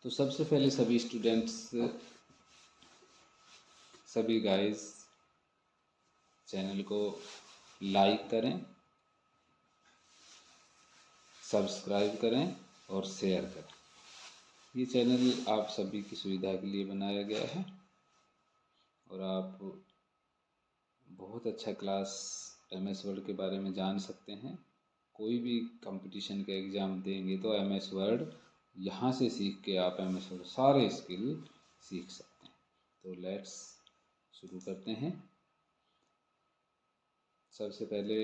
तो सबसे पहले सभी स्टूडेंट्स, सभी गाइस चैनल को लाइक करें, सब्सक्राइब करें और शेयर करें। ये चैनल आप सभी की सुविधा के लिए बनाया गया है और आप बहुत अच्छा क्लास MS वर्ड के बारे में जान सकते हैं। कोई भी कंपटीशन का एग्ज़ाम देंगे तो MS वर्ड यहाँ से सीख के आप MS वर्ड सारे स्किल सीख सकते हैं। तो लेट्स शुरू करते हैं। सबसे पहले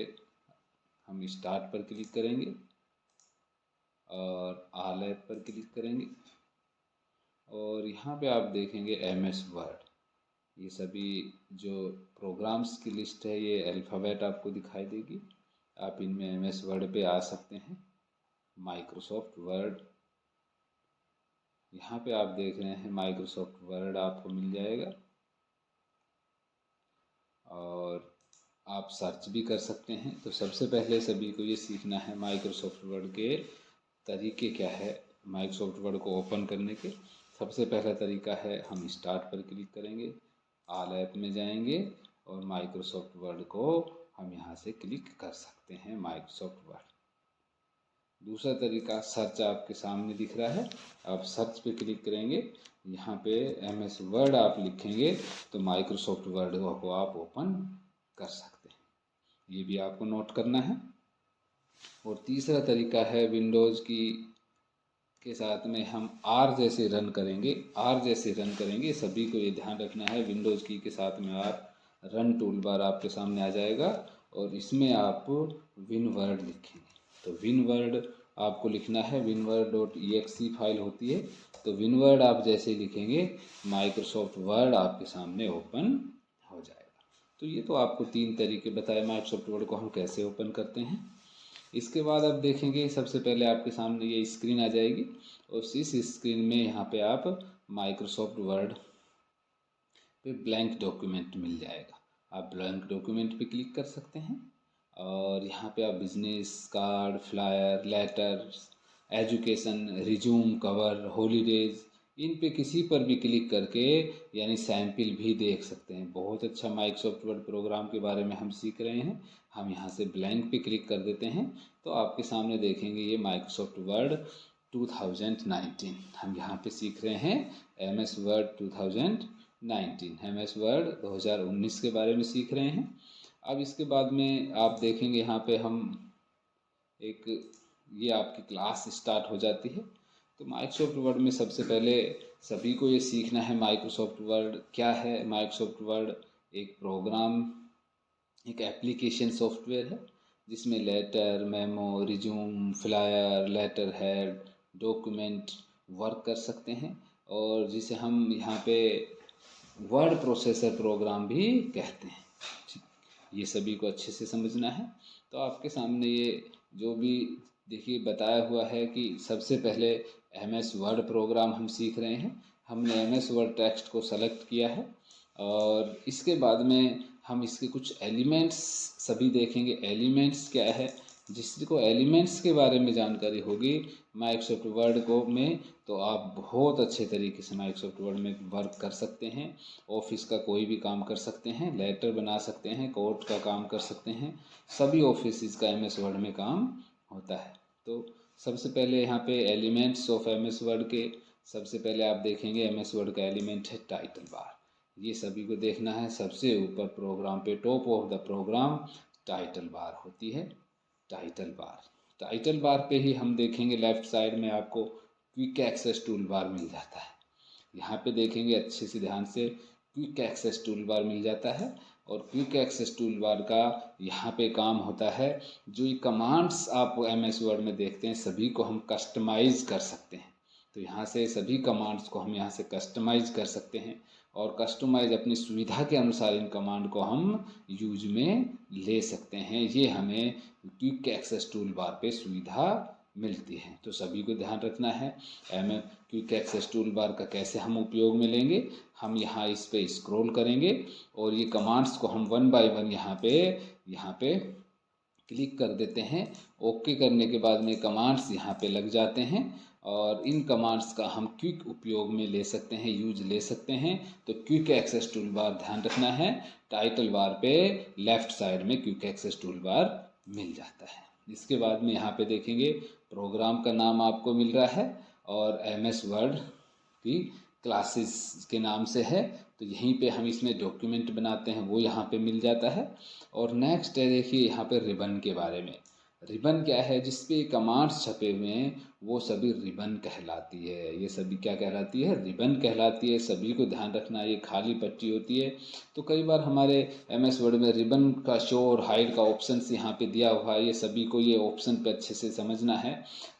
हम स्टार्ट पर क्लिक करेंगे और ऑल ऐप पर क्लिक करेंगे और यहाँ पे आप देखेंगे MS वर्ड। ये सभी जो प्रोग्राम्स की लिस्ट है ये अल्फ़ाबेट आपको दिखाई देगी। आप इनमें MS वर्ड पे आ सकते हैं। माइक्रोसॉफ्ट वर्ड, यहाँ पे आप देख रहे हैं माइक्रोसॉफ्ट वर्ड आपको मिल जाएगा और आप सर्च भी कर सकते हैं। तो सबसे पहले सभी को ये सीखना है माइक्रोसॉफ्ट वर्ड के तरीके क्या है। माइक्रोसॉफ्ट वर्ड को ओपन करने के सबसे पहला तरीका है हम स्टार्ट पर क्लिक करेंगे, ऑल ऐप में जाएंगे और माइक्रोसॉफ्ट वर्ड को हम यहाँ से क्लिक कर सकते हैं, माइक्रोसॉफ्ट वर्ड। दूसरा तरीका सर्च आपके सामने दिख रहा है, आप सर्च पे क्लिक करेंगे, यहाँ पे MS वर्ड आप लिखेंगे तो माइक्रोसॉफ्ट वर्ड को आप ओपन कर सकते हैं। ये भी आपको नोट करना है। और तीसरा तरीका है विंडोज़ की के साथ में हम R जैसे रन करेंगे। सभी को ये ध्यान रखना है, विंडोज़ की के साथ में आप रन टूल बार आपके सामने आ जाएगा और इसमें आप विन वर्ड लिखेंगे। तो विन वर्ड आपको लिखना है, winword.exe फाइल होती है। तो विन वर्ड आप जैसे लिखेंगे माइक्रोसॉफ्ट वर्ड आपके सामने ओपन हो जाएगा। तो ये तो आपको 3 तरीके बताए माइक्रोसॉफ्ट वर्ड को हम कैसे ओपन करते हैं। इसके बाद आप देखेंगे सबसे पहले आपके सामने ये स्क्रीन आ जाएगी और इस स्क्रीन में यहाँ पे आप माइक्रोसॉफ्ट वर्ड पे ब्लैंक डॉक्यूमेंट मिल जाएगा। आप ब्लैंक डॉक्यूमेंट पे क्लिक कर सकते हैं और यहाँ पे आप business card, flyer, letters, education, resume, cover, holidays, इन पे किसी पर भी क्लिक करके यानी सैंपल भी देख सकते हैं। बहुत अच्छा माइक्रोसॉफ्ट वर्ड प्रोग्राम के बारे में हम सीख रहे हैं। हम यहाँ से ब्लैंक पे क्लिक कर देते हैं तो आपके सामने देखेंगे ये माइक्रोसॉफ्ट वर्ड 2019 हम यहाँ पे सीख रहे हैं। MS वर्ड 2019, MS वर्ड 2019 के बारे में सीख रहे हैं। अब इसके बाद में आप देखेंगे यहाँ पे हम एक ये आपकी क्लास स्टार्ट हो जाती है। तो माइक्रोसॉफ्ट वर्ड में सबसे पहले सभी को ये सीखना है माइक्रोसॉफ्ट वर्ड क्या है। माइक्रोसॉफ्ट वर्ड एक प्रोग्राम, एक एप्लीकेशन सॉफ्टवेयर है जिसमें letter, memo, resume, flyer, letterhead, document work कर सकते हैं और जिसे हम यहाँ पे वर्ड प्रोसेसर प्रोग्राम भी कहते हैं। ठीक, ये सभी को अच्छे से समझना है। तो आपके सामने ये जो भी देखिए बताया हुआ है कि सबसे पहले MS वर्ड प्रोग्राम हम सीख रहे हैं। हमने MS वर्ड टेक्स्ट को सेलेक्ट किया है और इसके बाद में हम इसके कुछ एलिमेंट्स सभी देखेंगे। एलिमेंट्स क्या है, जिसको एलिमेंट्स के बारे में जानकारी होगी माइक्रोसॉफ्ट वर्ड को में तो आप बहुत अच्छे तरीके से माइक्रोसॉफ्ट वर्ड में वर्क कर सकते हैं। ऑफिस का कोई भी काम कर सकते हैं, लेटर बना सकते हैं, कोर्ट का काम कर सकते हैं, सभी ऑफिस का MS वर्ड में काम होता है। तो सबसे पहले यहाँ पे एलिमेंट्स ऑफ MS वर्ड के सबसे पहले आप देखेंगे MS वर्ड का एलिमेंट है टाइटल बार। ये सभी को देखना है। सबसे ऊपर प्रोग्राम पे top of the program title bar होती है। टाइटल बार पे ही हम देखेंगे लेफ्ट साइड में आपको क्विक एक्सेस टूल बार मिल जाता है। यहाँ पे देखेंगे अच्छे से ध्यान से, क्विक एक्सेस टूल बार मिल जाता है और क्विक एक्सेस टूल बार का यहाँ पे काम होता है जो ये कमांड्स आप MS वर्ड में देखते हैं सभी को हम कस्टमाइज़ कर सकते हैं। तो यहाँ से सभी कमांड्स को हम यहाँ से कस्टमाइज कर सकते हैं और कस्टमाइज अपनी सुविधा के अनुसार इन कमांड को हम यूज में ले सकते हैं। ये हमें क्विक एक्सेस टूल बार पे सुविधा मिलती है। तो सभी को ध्यान रखना है क्विक एक्सेस टूल बार का कैसे हम उपयोग में लेंगे। हम यहाँ इस पे स्क्रॉल करेंगे और ये कमांड्स को हम 1 बाय 1 यहाँ पे क्लिक कर देते हैं। ओके करने के बाद में कमांड्स यहाँ पे लग जाते हैं और इन कमांड्स का हम क्विक उपयोग में ले सकते हैं, यूज ले सकते हैं। तो क्विक एक्सेस टूल बार ध्यान रखना है, टाइटल बार पे लेफ्ट साइड में क्विक एक्सेस टूल बार मिल जाता है। इसके बाद में यहाँ पे देखेंगे प्रोग्राम का नाम आपको मिल रहा है और MS वर्ड की क्लासेस के नाम से है। तो यहीं पे हम इसमें डॉक्यूमेंट बनाते हैं वो यहाँ पे मिल जाता है। और नेक्स्ट है देखिए यहाँ पे रिबन के बारे में। रिबन क्या है, जिस पे कमांड्स छपे हुए हैं वो सभी रिबन कहलाती है। ये सभी क्या कहलाती है, रिबन कहलाती है। सभी को ध्यान रखना, ये खाली पट्टी होती है। तो कई बार हमारे MS वर्ड में रिबन का शो और हाइड का ऑप्शन यहाँ पे दिया हुआ है, ये सभी को ये ऑप्शन पे अच्छे से समझना है।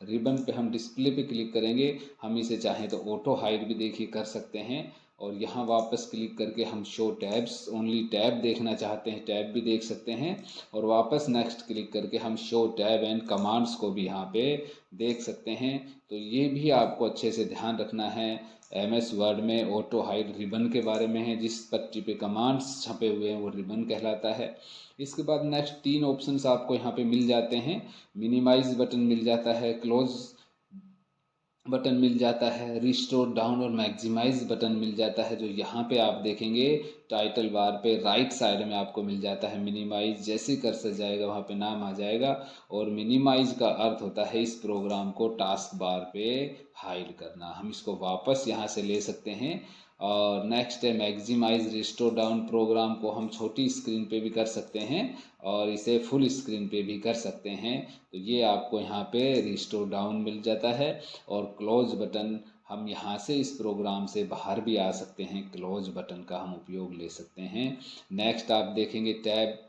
रिबन पे हम डिस्प्ले पे क्लिक करेंगे, हम इसे चाहें तो ऑटो हाइड भी देखिए कर सकते हैं। और यहाँ वापस क्लिक करके हम शो टैब्स, ओनली टैब देखना चाहते हैं टैब भी देख सकते हैं। और वापस नेक्स्ट क्लिक करके हम शो टैब एंड कमांड्स को भी यहाँ पे देख सकते हैं। तो ये भी आपको अच्छे से ध्यान रखना है। MS वर्ड में ऑटो हाइड रिबन के बारे में है, जिस पट्टी पे कमांड्स छपे हुए हैं वो रिबन कहलाता है। इसके बाद नेक्स्ट 3 ऑप्शंस आपको यहाँ पे मिल जाते हैं। मिनिमाइज बटन मिल जाता है, क्लोज बटन मिल जाता है, रिस्टोर डाउन और मैक्सिमाइज बटन मिल जाता है। जो यहाँ पे आप देखेंगे टाइटल बार पे राइट साइड में आपको मिल जाता है मिनिमाइज। जैसे कर्सर जाएगा वहाँ पे नाम आ जाएगा। और मिनिमाइज का अर्थ होता है इस प्रोग्राम को टास्क बार पे हाइड करना। हम इसको वापस यहाँ से ले सकते हैं। और नेक्स्ट है मैक्सिमाइज रिस्टोर डाउन। प्रोग्राम को हम छोटी स्क्रीन पे भी कर सकते हैं और इसे फुल स्क्रीन पे भी कर सकते हैं। तो ये आपको यहाँ पे रिस्टोर डाउन मिल जाता है। और क्लोज बटन, हम यहाँ से इस प्रोग्राम से बाहर भी आ सकते हैं, क्लोज बटन का हम उपयोग ले सकते हैं। नेक्स्ट आप देखेंगे टैब।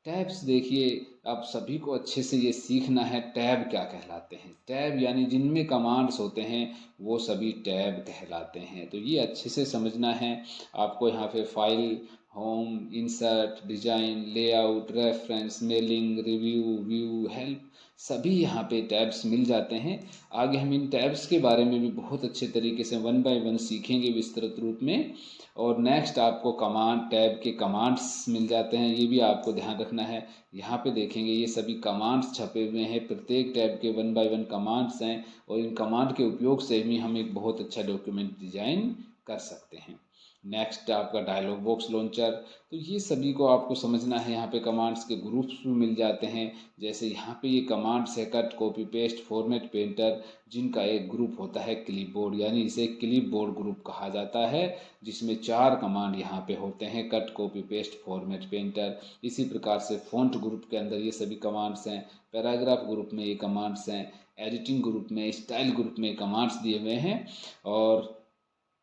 टैब्स देखिए, आप सभी को अच्छे से ये सीखना है टैब क्या कहलाते हैं। टैब यानी जिनमें कमांड्स होते हैं वो सभी टैब कहलाते हैं। तो ये अच्छे से समझना है आपको। यहाँ पे file, home, insert, design, layout, reference, mailing, review, view, help, सभी यहाँ पे टैब्स मिल जाते हैं। आगे हम इन टैब्स के बारे में भी बहुत अच्छे तरीके से 1 बाय 1 सीखेंगे विस्तृत रूप में। और नेक्स्ट आपको कमांड, टैब के कमांड्स मिल जाते हैं, ये भी आपको ध्यान रखना है। यहाँ पे देखेंगे ये सभी कमांड्स छपे हुए हैं, प्रत्येक टैब के 1 बाय 1 कमांड्स हैं। और इन कमांड के उपयोग से भी हम एक बहुत अच्छा डॉक्यूमेंट डिजाइन कर सकते हैं। नेक्स्ट आपका डायलॉग बॉक्स लॉन्चर। तो ये सभी को आपको समझना है। यहाँ पे कमांड्स के ग्रुप्स भी मिल जाते हैं। जैसे यहाँ पे ये कमांड्स है cut, copy, paste, format, painter, जिनका एक ग्रुप होता है क्लिपबोर्ड, यानी इसे क्लिपबोर्ड ग्रुप कहा जाता है, जिसमें 4 कमांड यहाँ पे होते हैं, cut, copy, paste, format, painter. इसी प्रकार से फॉन्ट ग्रुप के अंदर ये सभी कमांड्स हैं। पैराग्राफ ग्रुप में ये कमांड्स हैं। एडिटिंग ग्रुप में, स्टाइल ग्रुप में कमांड्स दिए हुए हैं। और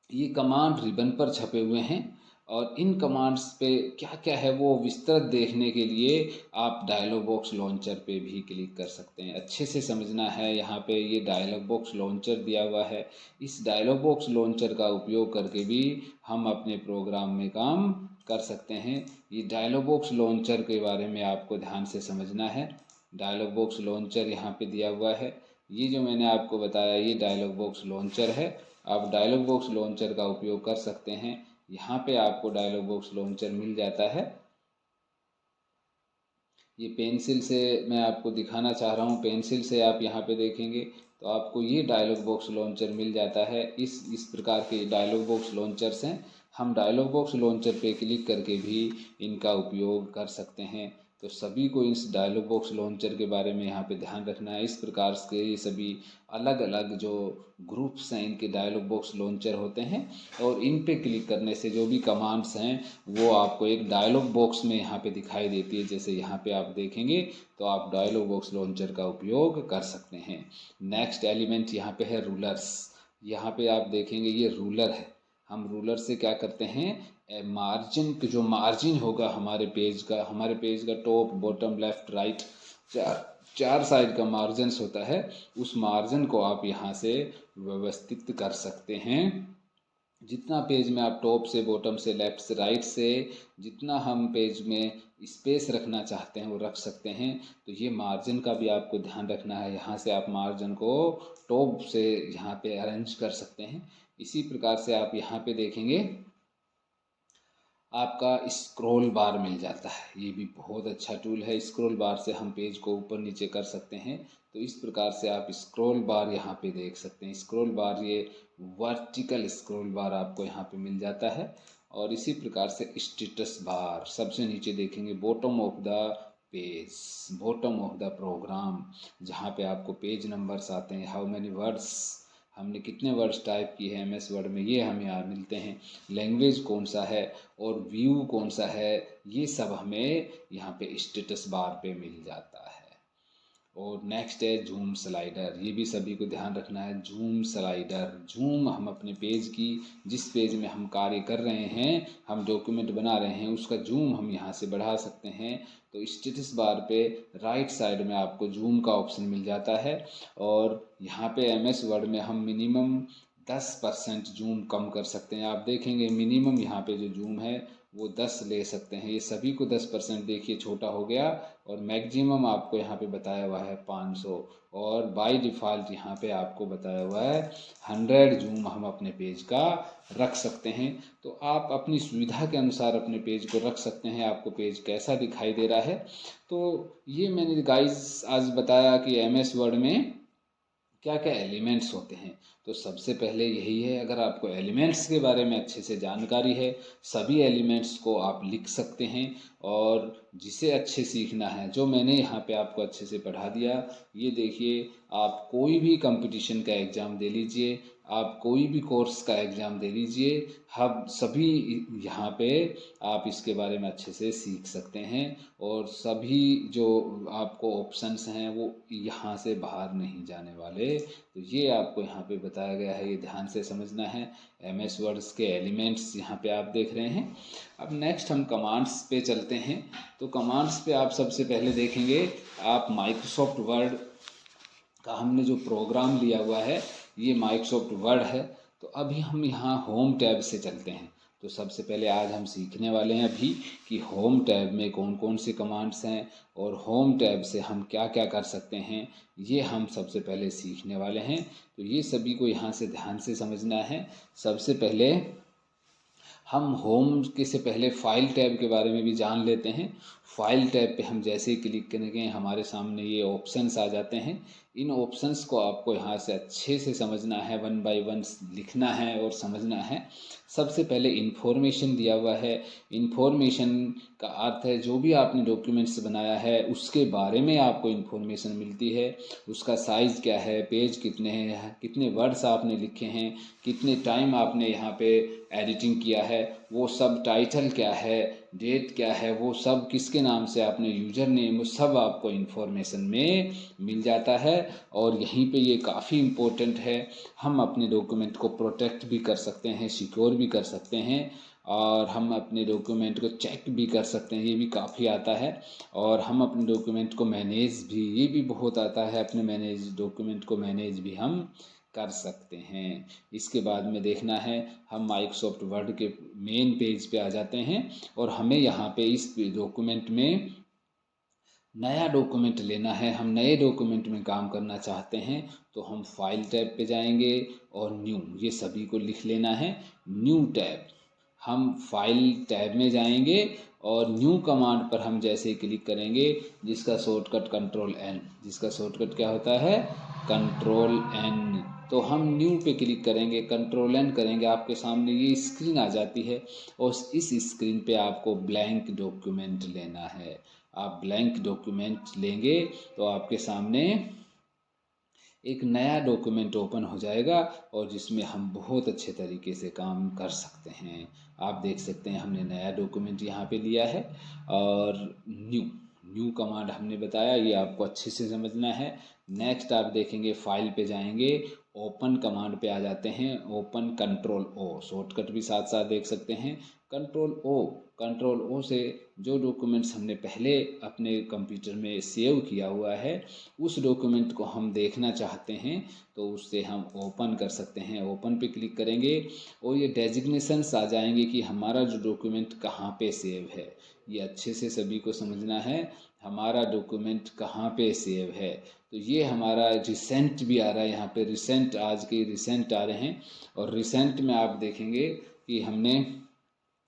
ये कमांड रिबन पर छपे हुए हैं। और इन कमांड्स पे क्या क्या है वो विस्तृत देखने के लिए आप डायलॉग बॉक्स लॉन्चर पे भी क्लिक कर सकते हैं। अच्छे से समझना है। यहाँ पे ये डायलॉग बॉक्स लॉन्चर दिया हुआ है। इस डायलॉग बॉक्स लॉन्चर का उपयोग करके भी हम अपने प्रोग्राम में काम कर सकते हैं। ये डायलॉग बॉक्स लॉन्चर के बारे में आपको ध्यान से समझना है। डायलॉग बॉक्स लॉन्चर यहाँ पे दिया हुआ है। ये जो मैंने आपको बताया ये डायलॉग बॉक्स लॉन्चर है। आप डायलॉग बॉक्स लॉन्चर का उपयोग कर सकते हैं। यहाँ पे आपको डायलॉग बॉक्स लॉन्चर मिल जाता है। ये पेंसिल से मैं आपको दिखाना चाह रहा हूँ। पेंसिल से आप यहाँ पे देखेंगे तो आपको ये डायलॉग बॉक्स लॉन्चर मिल जाता है। इस प्रकार के डायलॉग बॉक्स लॉन्चर्स हैं। हम डायलॉग बॉक्स लॉन्चर पे क्लिक करके भी इनका उपयोग कर सकते हैं। तो सभी को इस डायलॉग बॉक्स लॉन्चर के बारे में यहाँ पे ध्यान रखना है। इस प्रकार से ये सभी अलग अलग जो ग्रुप्स हैं इनके डायलॉग बॉक्स लॉन्चर होते हैं। और इन पे क्लिक करने से जो भी कमांड्स हैं वो आपको एक डायलॉग बॉक्स में यहाँ पे दिखाई देती है। जैसे यहाँ पे आप देखेंगे तो आप डायलॉग बॉक्स लॉन्चर का उपयोग कर सकते हैं। नेक्स्ट एलिमेंट यहाँ पे है रूलर्स। यहाँ पे आप देखेंगे ये रूलर है। हम रूलर से क्या करते हैं, मार्जिन, जो मार्जिन होगा हमारे पेज का टॉप, बॉटम, लेफ्ट, राइट, चार साइड का मार्जिन होता है। उस मार्जिन को आप यहाँ से व्यवस्थित कर सकते हैं। जितना पेज में आप टॉप से, बॉटम से, लेफ्ट से, राइट से, जितना हम पेज में स्पेस रखना चाहते हैं वो रख सकते हैं। तो ये मार्जिन का भी आपको ध्यान रखना है। यहाँ से आप मार्जिन को टॉप से यहाँ पे अरेंज कर सकते हैं। इसी प्रकार से आप यहाँ पे देखेंगे आपका स्क्रॉल बार मिल जाता है। ये भी बहुत अच्छा टूल है। स्क्रॉल बार से हम पेज को ऊपर नीचे कर सकते हैं। तो इस प्रकार से आप स्क्रॉल बार यहाँ पे देख सकते हैं। स्क्रॉल बार ये वर्टिकल स्क्रॉल बार आपको यहाँ पे मिल जाता है। और इसी प्रकार से स्टेटस बार सबसे नीचे देखेंगे, bottom of the page, bottom of the program, जहाँ पे आपको पेज नंबर्स आते हैं, हाउ मैनी वर्ड्स, हमने कितने वर्ड्स टाइप किए हैं MS वर्ड में, ये हमें यहाँ मिलते हैं। लैंग्वेज कौन सा है और व्यू कौन सा है, ये सब हमें यहाँ पे स्टेटस बार पे मिल जाता है। और नेक्स्ट है जूम स्लाइडर, ये भी सभी को ध्यान रखना है। जूम स्लाइडर, जूम हम अपने पेज की, जिस पेज में हम कार्य कर रहे हैं, हम डॉक्यूमेंट बना रहे हैं, उसका जूम हम यहाँ से बढ़ा सकते हैं। तो स्टेटस बार पे राइट साइड में आपको जूम का ऑप्शन मिल जाता है। और यहाँ पे MS वर्ड में हम मिनिमम 10% जूम कम कर सकते हैं। आप देखेंगे मिनिमम यहाँ पे जो जूम है वो 10 ले सकते हैं। ये सभी को 10% देखिए छोटा हो गया। और मैक्सिमम आपको यहाँ पे बताया हुआ है 500, और बाय डिफ़ॉल्ट यहाँ पे आपको बताया हुआ है 100 जूम हम अपने पेज का रख सकते हैं। तो आप अपनी सुविधा के अनुसार अपने पेज को रख सकते हैं, आपको पेज कैसा दिखाई दे रहा है। तो ये मैंने गाइस आज बताया कि MS वर्ड में क्या क्या एलिमेंट्स होते हैं। तो सबसे पहले यही है, अगर आपको एलिमेंट्स के बारे में अच्छे से जानकारी है, सभी एलिमेंट्स को आप लिख सकते हैं। और जिसे अच्छे सीखना है, जो मैंने यहाँ पे आपको अच्छे से पढ़ा दिया, ये देखिए, आप कोई भी कंपटीशन का एग्ज़ाम दे लीजिए, आप कोई भी कोर्स का एग्ज़ाम दे लीजिए, हम सभी यहाँ पे आप इसके बारे में अच्छे से सीख सकते हैं। और सभी जो आपको ऑप्शंस हैं वो यहाँ से बाहर नहीं जाने वाले। तो ये आपको यहाँ पे बताया गया है, ये ध्यान से समझना है। MS वर्ड्स के एलिमेंट्स यहाँ पे आप देख रहे हैं। अब नेक्स्ट हम कमांड्स पे चलते हैं। तो कमांड्स पे आप सबसे पहले देखेंगे, आप माइक्रोसॉफ्ट वर्ड का हमने जो प्रोग्राम लिया हुआ है, ये माइक्रोसॉफ्ट वर्ड है। तो अभी हम यहाँ होम टैब से चलते हैं। तो सबसे पहले आज हम सीखने वाले हैं अभी कि होम टैब में कौन कौन से कमांड्स हैं और होम टैब से हम क्या क्या कर सकते हैं, ये हम सबसे पहले सीखने वाले हैं। तो ये सभी को यहाँ से ध्यान से समझना है। सबसे पहले हम होम के से पहले फाइल टैब के बारे में भी जान लेते हैं। फाइल टैब पे हम जैसे ही क्लिक करेंगे, हमारे सामने ये ऑप्शंस आ जाते हैं। इन ऑप्शंस को आपको यहाँ से अच्छे से समझना है, 1 बाय 1 लिखना है और समझना है। सबसे पहले इन्फॉर्मेशन दिया हुआ है। इन्फॉर्मेशन का अर्थ है जो भी आपने डॉक्यूमेंट्स बनाया है उसके बारे में आपको इन्फॉर्मेशन मिलती है। उसका साइज़ क्या है, पेज कितने हैं, कितने वर्ड्स आपने लिखे हैं, कितने टाइम आपने यहाँ पे एडिटिंग किया है, वो सब टाइटल क्या है, डेट क्या है, वो सब किसके नाम से आपने यूज़र नेम, वो सब आपको इन्फॉर्मेशन में मिल जाता है। और यहीं पे ये काफ़ी इम्पोर्टेंट है, हम अपने डॉक्यूमेंट को प्रोटेक्ट भी कर सकते हैं, सिक्योर भी कर सकते हैं, और हम अपने डॉक्यूमेंट को चेक भी कर सकते हैं, ये भी काफ़ी आता है। और हम अपने डॉक्यूमेंट को मैनेज भी, ये भी बहुत आता है, अपने डॉक्यूमेंट को मैनेज भी हम कर सकते हैं। इसके बाद में देखना है, हम माइक्रोसॉफ्ट वर्ड के मेन पेज पे आ जाते हैं और हमें यहाँ पे इस डॉक्यूमेंट में नया डॉक्यूमेंट लेना है, हम नए डॉक्यूमेंट में काम करना चाहते हैं। तो हम फाइल टैब पे जाएंगे और न्यू, ये सभी को लिख लेना है, न्यू टैब। हम फाइल टैब में जाएंगे और न्यू कमांड पर हम जैसे ही क्लिक करेंगे, जिसका शॉर्टकट कंट्रोल N, जिसका शॉर्टकट क्या होता है, कंट्रोल N। तो हम न्यू पे क्लिक करेंगे, कंट्रोल N करेंगे, आपके सामने ये स्क्रीन आ जाती है। और इस स्क्रीन पे आपको ब्लैंक डॉक्यूमेंट लेना है। आप ब्लैंक डॉक्यूमेंट लेंगे तो आपके सामने एक नया डॉक्यूमेंट ओपन हो जाएगा और जिसमें हम बहुत अच्छे तरीके से काम कर सकते हैं। आप देख सकते हैं हमने नया डॉक्यूमेंट यहाँ पे लिया है। और न्यू कमांड हमने बताया, ये आपको अच्छे से समझना है। नेक्स्ट आप देखेंगे, फाइल पे जाएंगे, ओपन कमांड पे आ जाते हैं, ओपन कंट्रोल O, शॉर्टकट भी साथ साथ देख सकते हैं, कंट्रोल O से जो डॉक्यूमेंट्स हमने पहले अपने कंप्यूटर में सेव किया हुआ है, उस डॉक्यूमेंट को हम देखना चाहते हैं तो उससे हम ओपन कर सकते हैं। ओपन पे क्लिक करेंगे और ये डेजिग्नेशंस आ जाएंगे कि हमारा जो डॉक्यूमेंट कहाँ पे सेव है। ये अच्छे से सभी को समझना है, हमारा डॉक्यूमेंट कहाँ पे सेव है। तो ये हमारा रिसेंट भी आ रहा है, यहाँ पे रिसेंट, आज के रिसेंट आ रहे हैं। और रिसेंट में आप देखेंगे कि हमने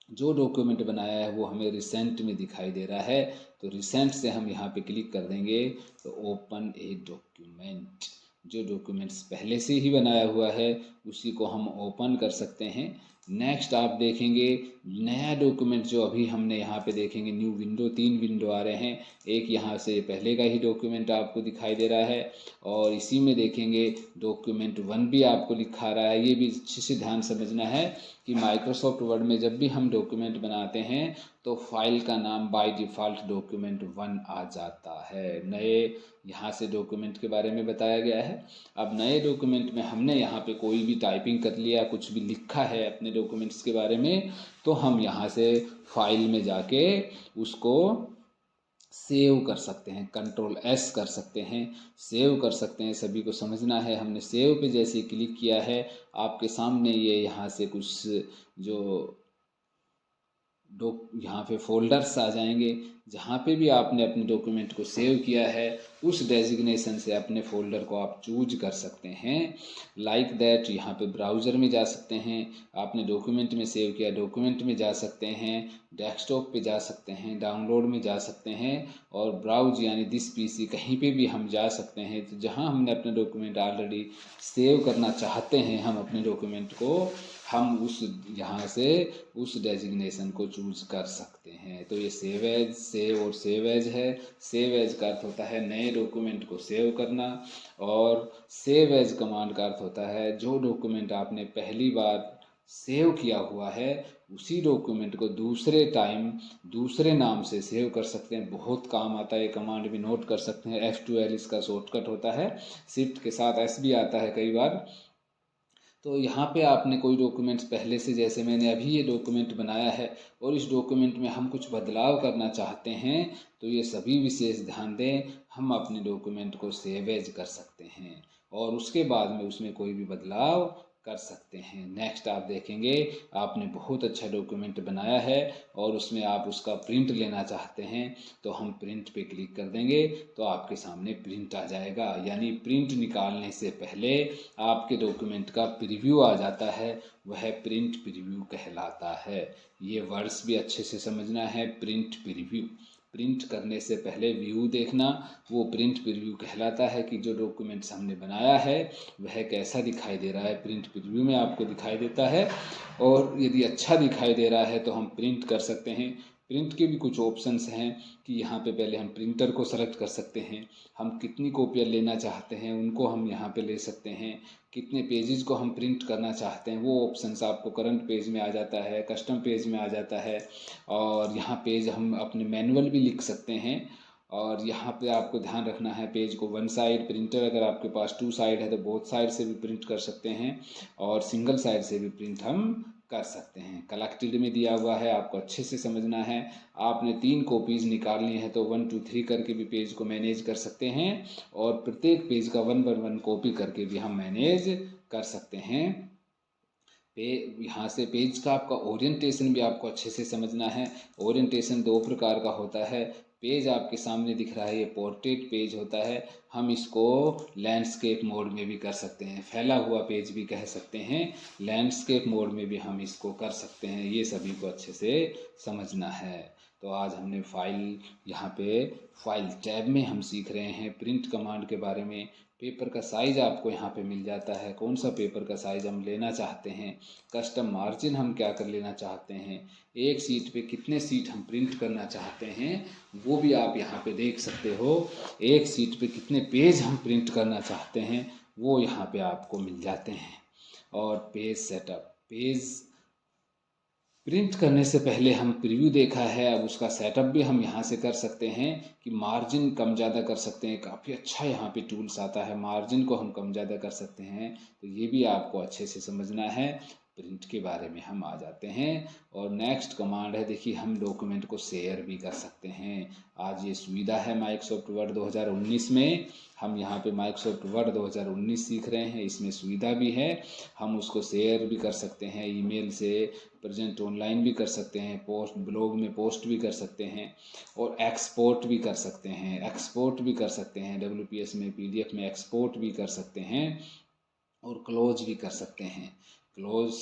जो डॉक्यूमेंट बनाया है वो हमें रिसेंट में दिखाई दे रहा है, तो रिसेंट से हम यहाँ पे क्लिक कर देंगे तो ओपन ए डॉक्यूमेंट। जो डॉक्यूमेंट्स पहले से ही बनाया हुआ है उसी को हम ओपन कर सकते हैं। नेक्स्ट आप देखेंगे नया डॉक्यूमेंट जो अभी हमने यहाँ पे देखेंगे न्यू विंडो, 3 विंडो आ रहे हैं। एक यहाँ से पहले का ही डॉक्यूमेंट आपको दिखाई दे रहा है और इसी में देखेंगे डॉक्यूमेंट 1 भी आपको लिखा रहा है। ये भी अच्छे से ध्यान समझना है कि माइक्रोसॉफ्ट वर्ड में जब भी हम डॉक्यूमेंट बनाते हैं तो फाइल का नाम बाय डिफ़ॉल्ट डॉक्यूमेंट 1 आ जाता है। नए यहाँ से डॉक्यूमेंट के बारे में बताया गया है। अब नए डॉक्यूमेंट में हमने यहाँ पे कोई भी टाइपिंग कर लिया, कुछ भी लिखा है अपने डॉक्यूमेंट्स के बारे में, तो हम यहाँ से फाइल में जाके उसको सेव कर सकते हैं, Ctrl+S कर सकते हैं, सेव कर सकते हैं। सभी को समझना है। हमने सेव पे जैसे क्लिक किया है आपके सामने ये यहाँ से कुछ जो यहाँ पे फोल्डर्स आ जाएंगे। जहाँ पे भी आपने अपने डॉक्यूमेंट को सेव किया है उस डेजिग्नेशन से अपने फोल्डर को आप चूज कर सकते हैं। लाइक दैट यहाँ पे ब्राउज़र में जा सकते हैं, आपने डॉक्यूमेंट में सेव किया डॉक्यूमेंट में जा सकते हैं, डेस्कटॉप पे जा सकते हैं, डाउनलोड में जा सकते हैं और ब्राउज यानी दिस पीसी कहीं पे भी हम जा सकते हैं। तो जहाँ हमने अपना डॉक्यूमेंट ऑलरेडी सेव करना चाहते हैं हम अपने डॉक्यूमेंट को, हम उस यहाँ से उस डेजिग्नेशन को चूज कर सकते हैं। तो ये सेव एज, सेव और सेव एज है। सेव एज का अर्थ होता है नए डॉक्यूमेंट को सेव करना और सेव एज कमांड का अर्थ होता है जो डॉक्यूमेंट आपने पहली बार सेव किया हुआ है उसी डॉक्यूमेंट को दूसरे टाइम दूसरे नाम से सेव कर सकते हैं। बहुत काम आता है ये कमांड भी, नोट कर सकते हैं। F12 इसका शॉर्टकट होता है, शिफ्ट के साथ S भी आता है कई बार। तो यहाँ पे आपने कोई डॉक्यूमेंट्स पहले से, जैसे मैंने अभी ये डॉक्यूमेंट बनाया है और इस डॉक्यूमेंट में हम कुछ बदलाव करना चाहते हैं तो ये सभी विशेष ध्यान दें, हम अपने डॉक्यूमेंट को सेव एज कर सकते हैं और उसके बाद में उसमें कोई भी बदलाव कर सकते हैं। नेक्स्ट आप देखेंगे आपने बहुत अच्छा डॉक्यूमेंट बनाया है और उसमें आप उसका प्रिंट लेना चाहते हैं तो हम प्रिंट पे क्लिक कर देंगे तो आपके सामने प्रिंट आ जाएगा। यानी प्रिंट निकालने से पहले आपके डॉक्यूमेंट का प्रीव्यू आ जाता है, वह प्रिंट प्रीव्यू कहलाता है। ये वर्ड्स भी अच्छे से समझना है। प्रिंट प्रीव्यू, प्रिंट करने से पहले व्यू देखना, वो प्रिंट प्रीव्यू कहलाता है कि जो डॉक्यूमेंट्स हमने बनाया है वह कैसा दिखाई दे रहा है, प्रिंट प्रीव्यू में आपको दिखाई देता है। और यदि अच्छा दिखाई दे रहा है तो हम प्रिंट कर सकते हैं। प्रिंट के भी कुछ ऑप्शंस हैं कि यहाँ पे पहले हम प्रिंटर को सेलेक्ट कर सकते हैं, हम कितनी कॉपियाँ लेना चाहते हैं उनको हम यहाँ पे ले सकते हैं, कितने पेजेस को हम प्रिंट करना चाहते हैं वो ऑप्शंस आपको करंट पेज में आ जाता है, कस्टम पेज में आ जाता है। और यहाँ पेज हम अपने मैनुअल भी लिख सकते हैं। और यहाँ पे आपको ध्यान रखना है पेज को वन साइड प्रिंटर, अगर आपके पास 2 साइड है तो बोथ साइड से भी प्रिंट कर सकते हैं और सिंगल साइड से भी प्रिंट हम कर सकते हैं। कलेक्टेड में दिया हुआ है, आपको अच्छे से समझना है। आपने 3 कॉपीज़ निकालनी है तो 1 2 3 करके भी पेज को मैनेज कर सकते हैं और प्रत्येक पेज का 1 बाय 1 कॉपी करके भी हम मैनेज कर सकते हैं। यहाँ से पेज का आपका ओरिएंटेशन भी आपको अच्छे से समझना है। ओरिएंटेशन 2 प्रकार का होता है। पेज आपके सामने दिख रहा है, ये पोर्ट्रेट पेज होता है। हम इसको लैंडस्केप मोड में भी कर सकते हैं, फैला हुआ पेज भी कह सकते हैं। लैंडस्केप मोड में भी हम इसको कर सकते हैं। ये सभी को अच्छे से समझना है। तो आज हमने फाइल, यहाँ पे फाइल टैब में हम सीख रहे हैं प्रिंट कमांड के बारे में। पेपर का साइज़ आपको यहाँ पे मिल जाता है, कौन सा पेपर का साइज़ हम लेना चाहते हैं, कस्टम मार्जिन हम क्या कर लेना चाहते हैं, एक सीट पे कितने सीट हम प्रिंट करना चाहते हैं वो भी आप यहाँ पे देख सकते हो। एक सीट पे कितने पेज हम प्रिंट करना चाहते हैं वो यहाँ पे आपको मिल जाते हैं। और पेज सेटअप, पेज प्रिंट करने से पहले हम प्रीव्यू देखा है, अब उसका सेटअप भी हम यहाँ से कर सकते हैं कि मार्जिन कम ज़्यादा कर सकते हैं। काफ़ी अच्छा यहाँ पे टूल्स आता है, मार्जिन को हम कम ज़्यादा कर सकते हैं। तो ये भी आपको अच्छे से समझना है। प्रिंट के बारे में हम आ जाते हैं और नेक्स्ट कमांड है, देखिए हम डॉक्यूमेंट को शेयर भी कर सकते हैं। आज ये सुविधा है माइक्रोसॉफ्ट वर्ड 2019 में। हम यहाँ पे माइक्रोसॉफ्ट वर्ड 2019 सीख रहे हैं, इसमें सुविधा भी है। हम उसको शेयर भी कर सकते हैं ईमेल से, प्रेजेंट ऑनलाइन भी कर सकते हैं, पोस्ट ब्लॉग में पोस्ट भी कर सकते हैं और एक्सपोर्ट भी कर सकते हैं। एक्सपोर्ट भी कर सकते हैं WPS में, PDF में एक्सपोर्ट भी कर सकते हैं और क्लोज भी कर सकते हैं। क्लोज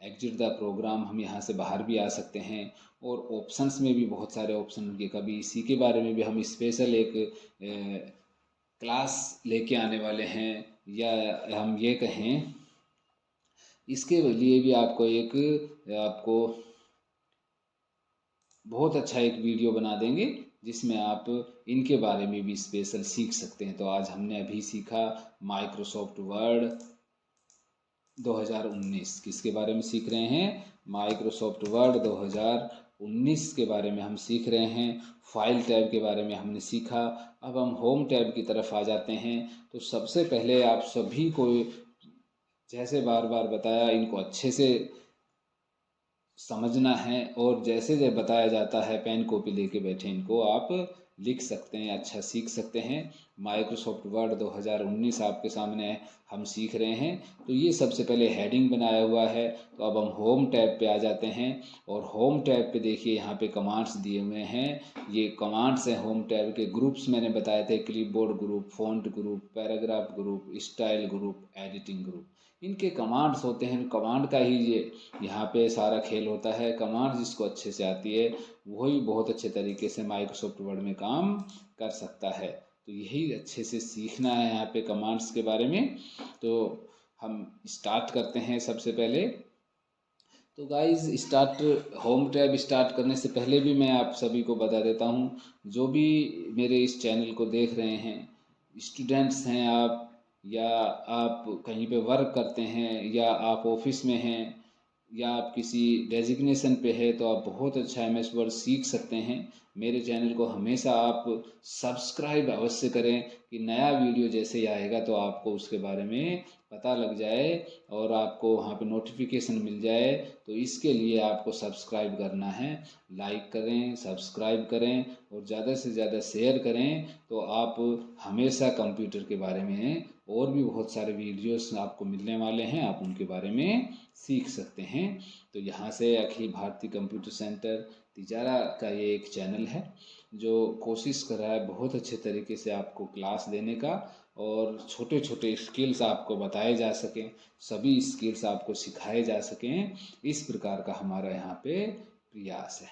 एग्जिट द प्रोग्राम, हम यहाँ से बाहर भी आ सकते हैं। और ऑप्शंस में भी बहुत सारे ऑप्शन होंगे, कभी इसी के बारे में भी हम स्पेशल एक क्लास लेके आने वाले हैं, या हम ये कहें इसके लिए भी आपको बहुत अच्छा एक वीडियो बना देंगे जिसमें आप इनके बारे में भी स्पेशल सीख सकते हैं। तो आज हमने अभी सीखा माइक्रोसॉफ्ट वर्ड 2019, किसके बारे में सीख रहे हैं? माइक्रोसॉफ्ट वर्ड 2019 के बारे में हम सीख रहे हैं। फाइल टैब के बारे में हमने सीखा। अब हम होम टैब की तरफ आ जाते हैं। तो सबसे पहले आप सभी को, जैसे बार बार बताया, इनको अच्छे से समझना है, और जैसे जैसे बताया जाता है पेन कॉपी लेके बैठे, इनको आप लिख सकते हैं, अच्छा सीख सकते हैं। माइक्रोसॉफ्ट वर्ड 2019 आपके सामने हम सीख रहे हैं। तो ये सबसे पहले हेडिंग बनाया हुआ है। तो अब हम होम टैब पे आ जाते हैं, और होम टैब पे देखिए यहाँ पे कमांड्स दिए हुए हैं। ये कमांड्स हैं होम टैब के। ग्रुप्स मैंने बताए थे, clipboard group, font group, paragraph group, style group, editing group, इनके कमांड्स होते हैं। कमांड का ही ये यहाँ पे सारा खेल होता है। कमांड जिसको अच्छे से आती है वही बहुत अच्छे तरीके से माइक्रोसॉफ्ट वर्ड में काम कर सकता है। तो यही अच्छे से सीखना है यहाँ पे कमांड्स के बारे में। तो हम स्टार्ट करते हैं सबसे पहले। तो गाइस, होम टैब स्टार्ट करने से पहले भी मैं आप सभी को बता देता हूँ, जो भी मेरे इस चैनल को देख रहे हैं, स्टूडेंट्स हैं आप, या आप कहीं पे वर्क करते हैं, या आप ऑफिस में हैं, या आप किसी डेजिग्नेशन पे है, तो आप बहुत अच्छा एमएस वर्ड सीख सकते हैं। मेरे चैनल को हमेशा आप सब्सक्राइब अवश्य करें कि नया वीडियो जैसे ही आएगा तो आपको उसके बारे में पता लग जाए और आपको वहाँ पे नोटिफिकेशन मिल जाए। तो इसके लिए आपको सब्सक्राइब करना है। लाइक करें, सब्सक्राइब करें और ज़्यादा से ज़्यादा शेयर करें। तो आप हमेशा कंप्यूटर के बारे में और भी बहुत सारे वीडियोस आपको मिलने वाले हैं, आप उनके बारे में सीख सकते हैं। तो यहाँ से अखिल भारतीय कंप्यूटर सेंटर तिजारा का ये एक चैनल है जो कोशिश कर रहा है बहुत अच्छे तरीके से आपको क्लास देने का, और छोटे छोटे स्किल्स आपको बताए जा सकें, सभी स्किल्स आपको सिखाए जा सकें, इस प्रकार का हमारा यहाँ पे प्रयास है।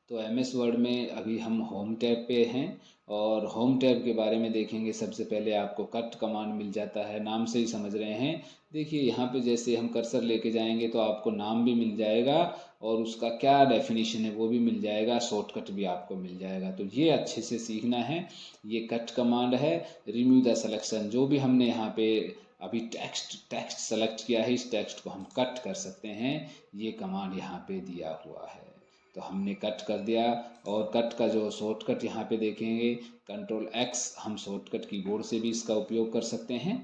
तो एमएस वर्ड में अभी हम होम टैब पे हैं, और होम टैब के बारे में देखेंगे। सबसे पहले आपको कट कमांड मिल जाता है, नाम से ही समझ रहे हैं। देखिए यहाँ पे जैसे हम कर्सर लेके जाएंगे तो आपको नाम भी मिल जाएगा, और उसका क्या डेफिनेशन है वो भी मिल जाएगा, शॉर्टकट भी आपको मिल जाएगा। तो ये अच्छे से सीखना है। ये कट कमांड है। रिमूव द सिलेक्शन, जो भी हमने यहाँ पे अभी टेक्स्ट सेलेक्ट किया है, इस टेक्स्ट को हम कट कर सकते हैं। ये कमांड यहाँ पे दिया हुआ है। तो हमने कट कर दिया, और कट का जो शॉर्टकट यहाँ पे देखेंगे, कंट्रोल एक्स, हम शॉर्टकट कीबोर्ड से भी इसका उपयोग कर सकते हैं।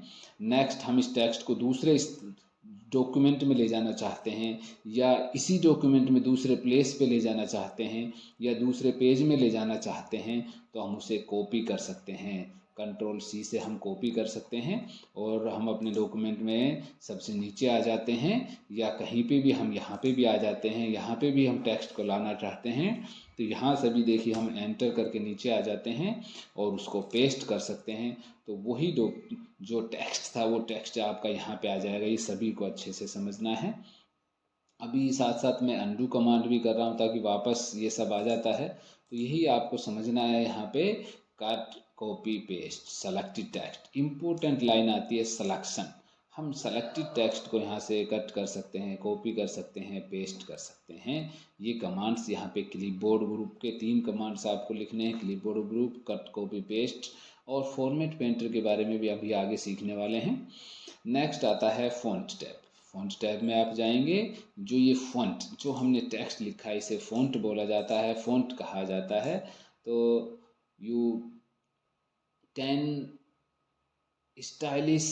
नेक्स्ट, हम इस टेक्स्ट को दूसरे डॉक्यूमेंट में ले जाना चाहते हैं, या इसी डॉक्यूमेंट में दूसरे प्लेस पे ले जाना चाहते हैं, या दूसरे पेज में ले जाना चाहते हैं, तो हम उसे कॉपी कर सकते हैं। कंट्रोल सी से हम कॉपी कर सकते हैं, और हम अपने डॉक्यूमेंट में सबसे नीचे आ जाते हैं, या कहीं पे भी हम यहाँ पे भी आ जाते हैं। यहाँ पे भी हम टेक्स्ट को लाना चाहते हैं तो यहाँ से भी देखिए हम एंटर करके नीचे आ जाते हैं और उसको पेस्ट कर सकते हैं। तो वही जो टेक्स्ट था वो टेक्स्ट आपका यहाँ पे आ जाएगा। ये सभी को अच्छे से समझना है। अभी साथ साथ मैं अंडू कमांड भी कर रहा हूँ ताकि वापस ये सब आ जाता है। तो यही आपको समझना है। यहाँ पे cut, copy, paste, selected text, important line आती है सिलेक्शन। हम सेलेक्टेड टेक्स्ट को यहाँ से कट कर सकते हैं, कॉपी कर सकते हैं, पेस्ट कर सकते हैं। ये कमांड्स यहाँ पे क्लिपबोर्ड ग्रुप के 3 कमांड्स आपको लिखने हैं, clipboard group, cut, copy, paste. और फॉर्मेट पेंटर के बारे में भी अभी आगे सीखने वाले हैं। नेक्स्ट आता है फ़ॉन्ट टैब। फ़ॉन्ट टैब में आप जाएंगे, जो ये फ़ॉन्ट जो हमने टेक्स्ट लिखा है इसे फ़ॉन्ट बोला जाता है, फ़ॉन्ट कहा जाता है। तो यू कैन स्टाइलिश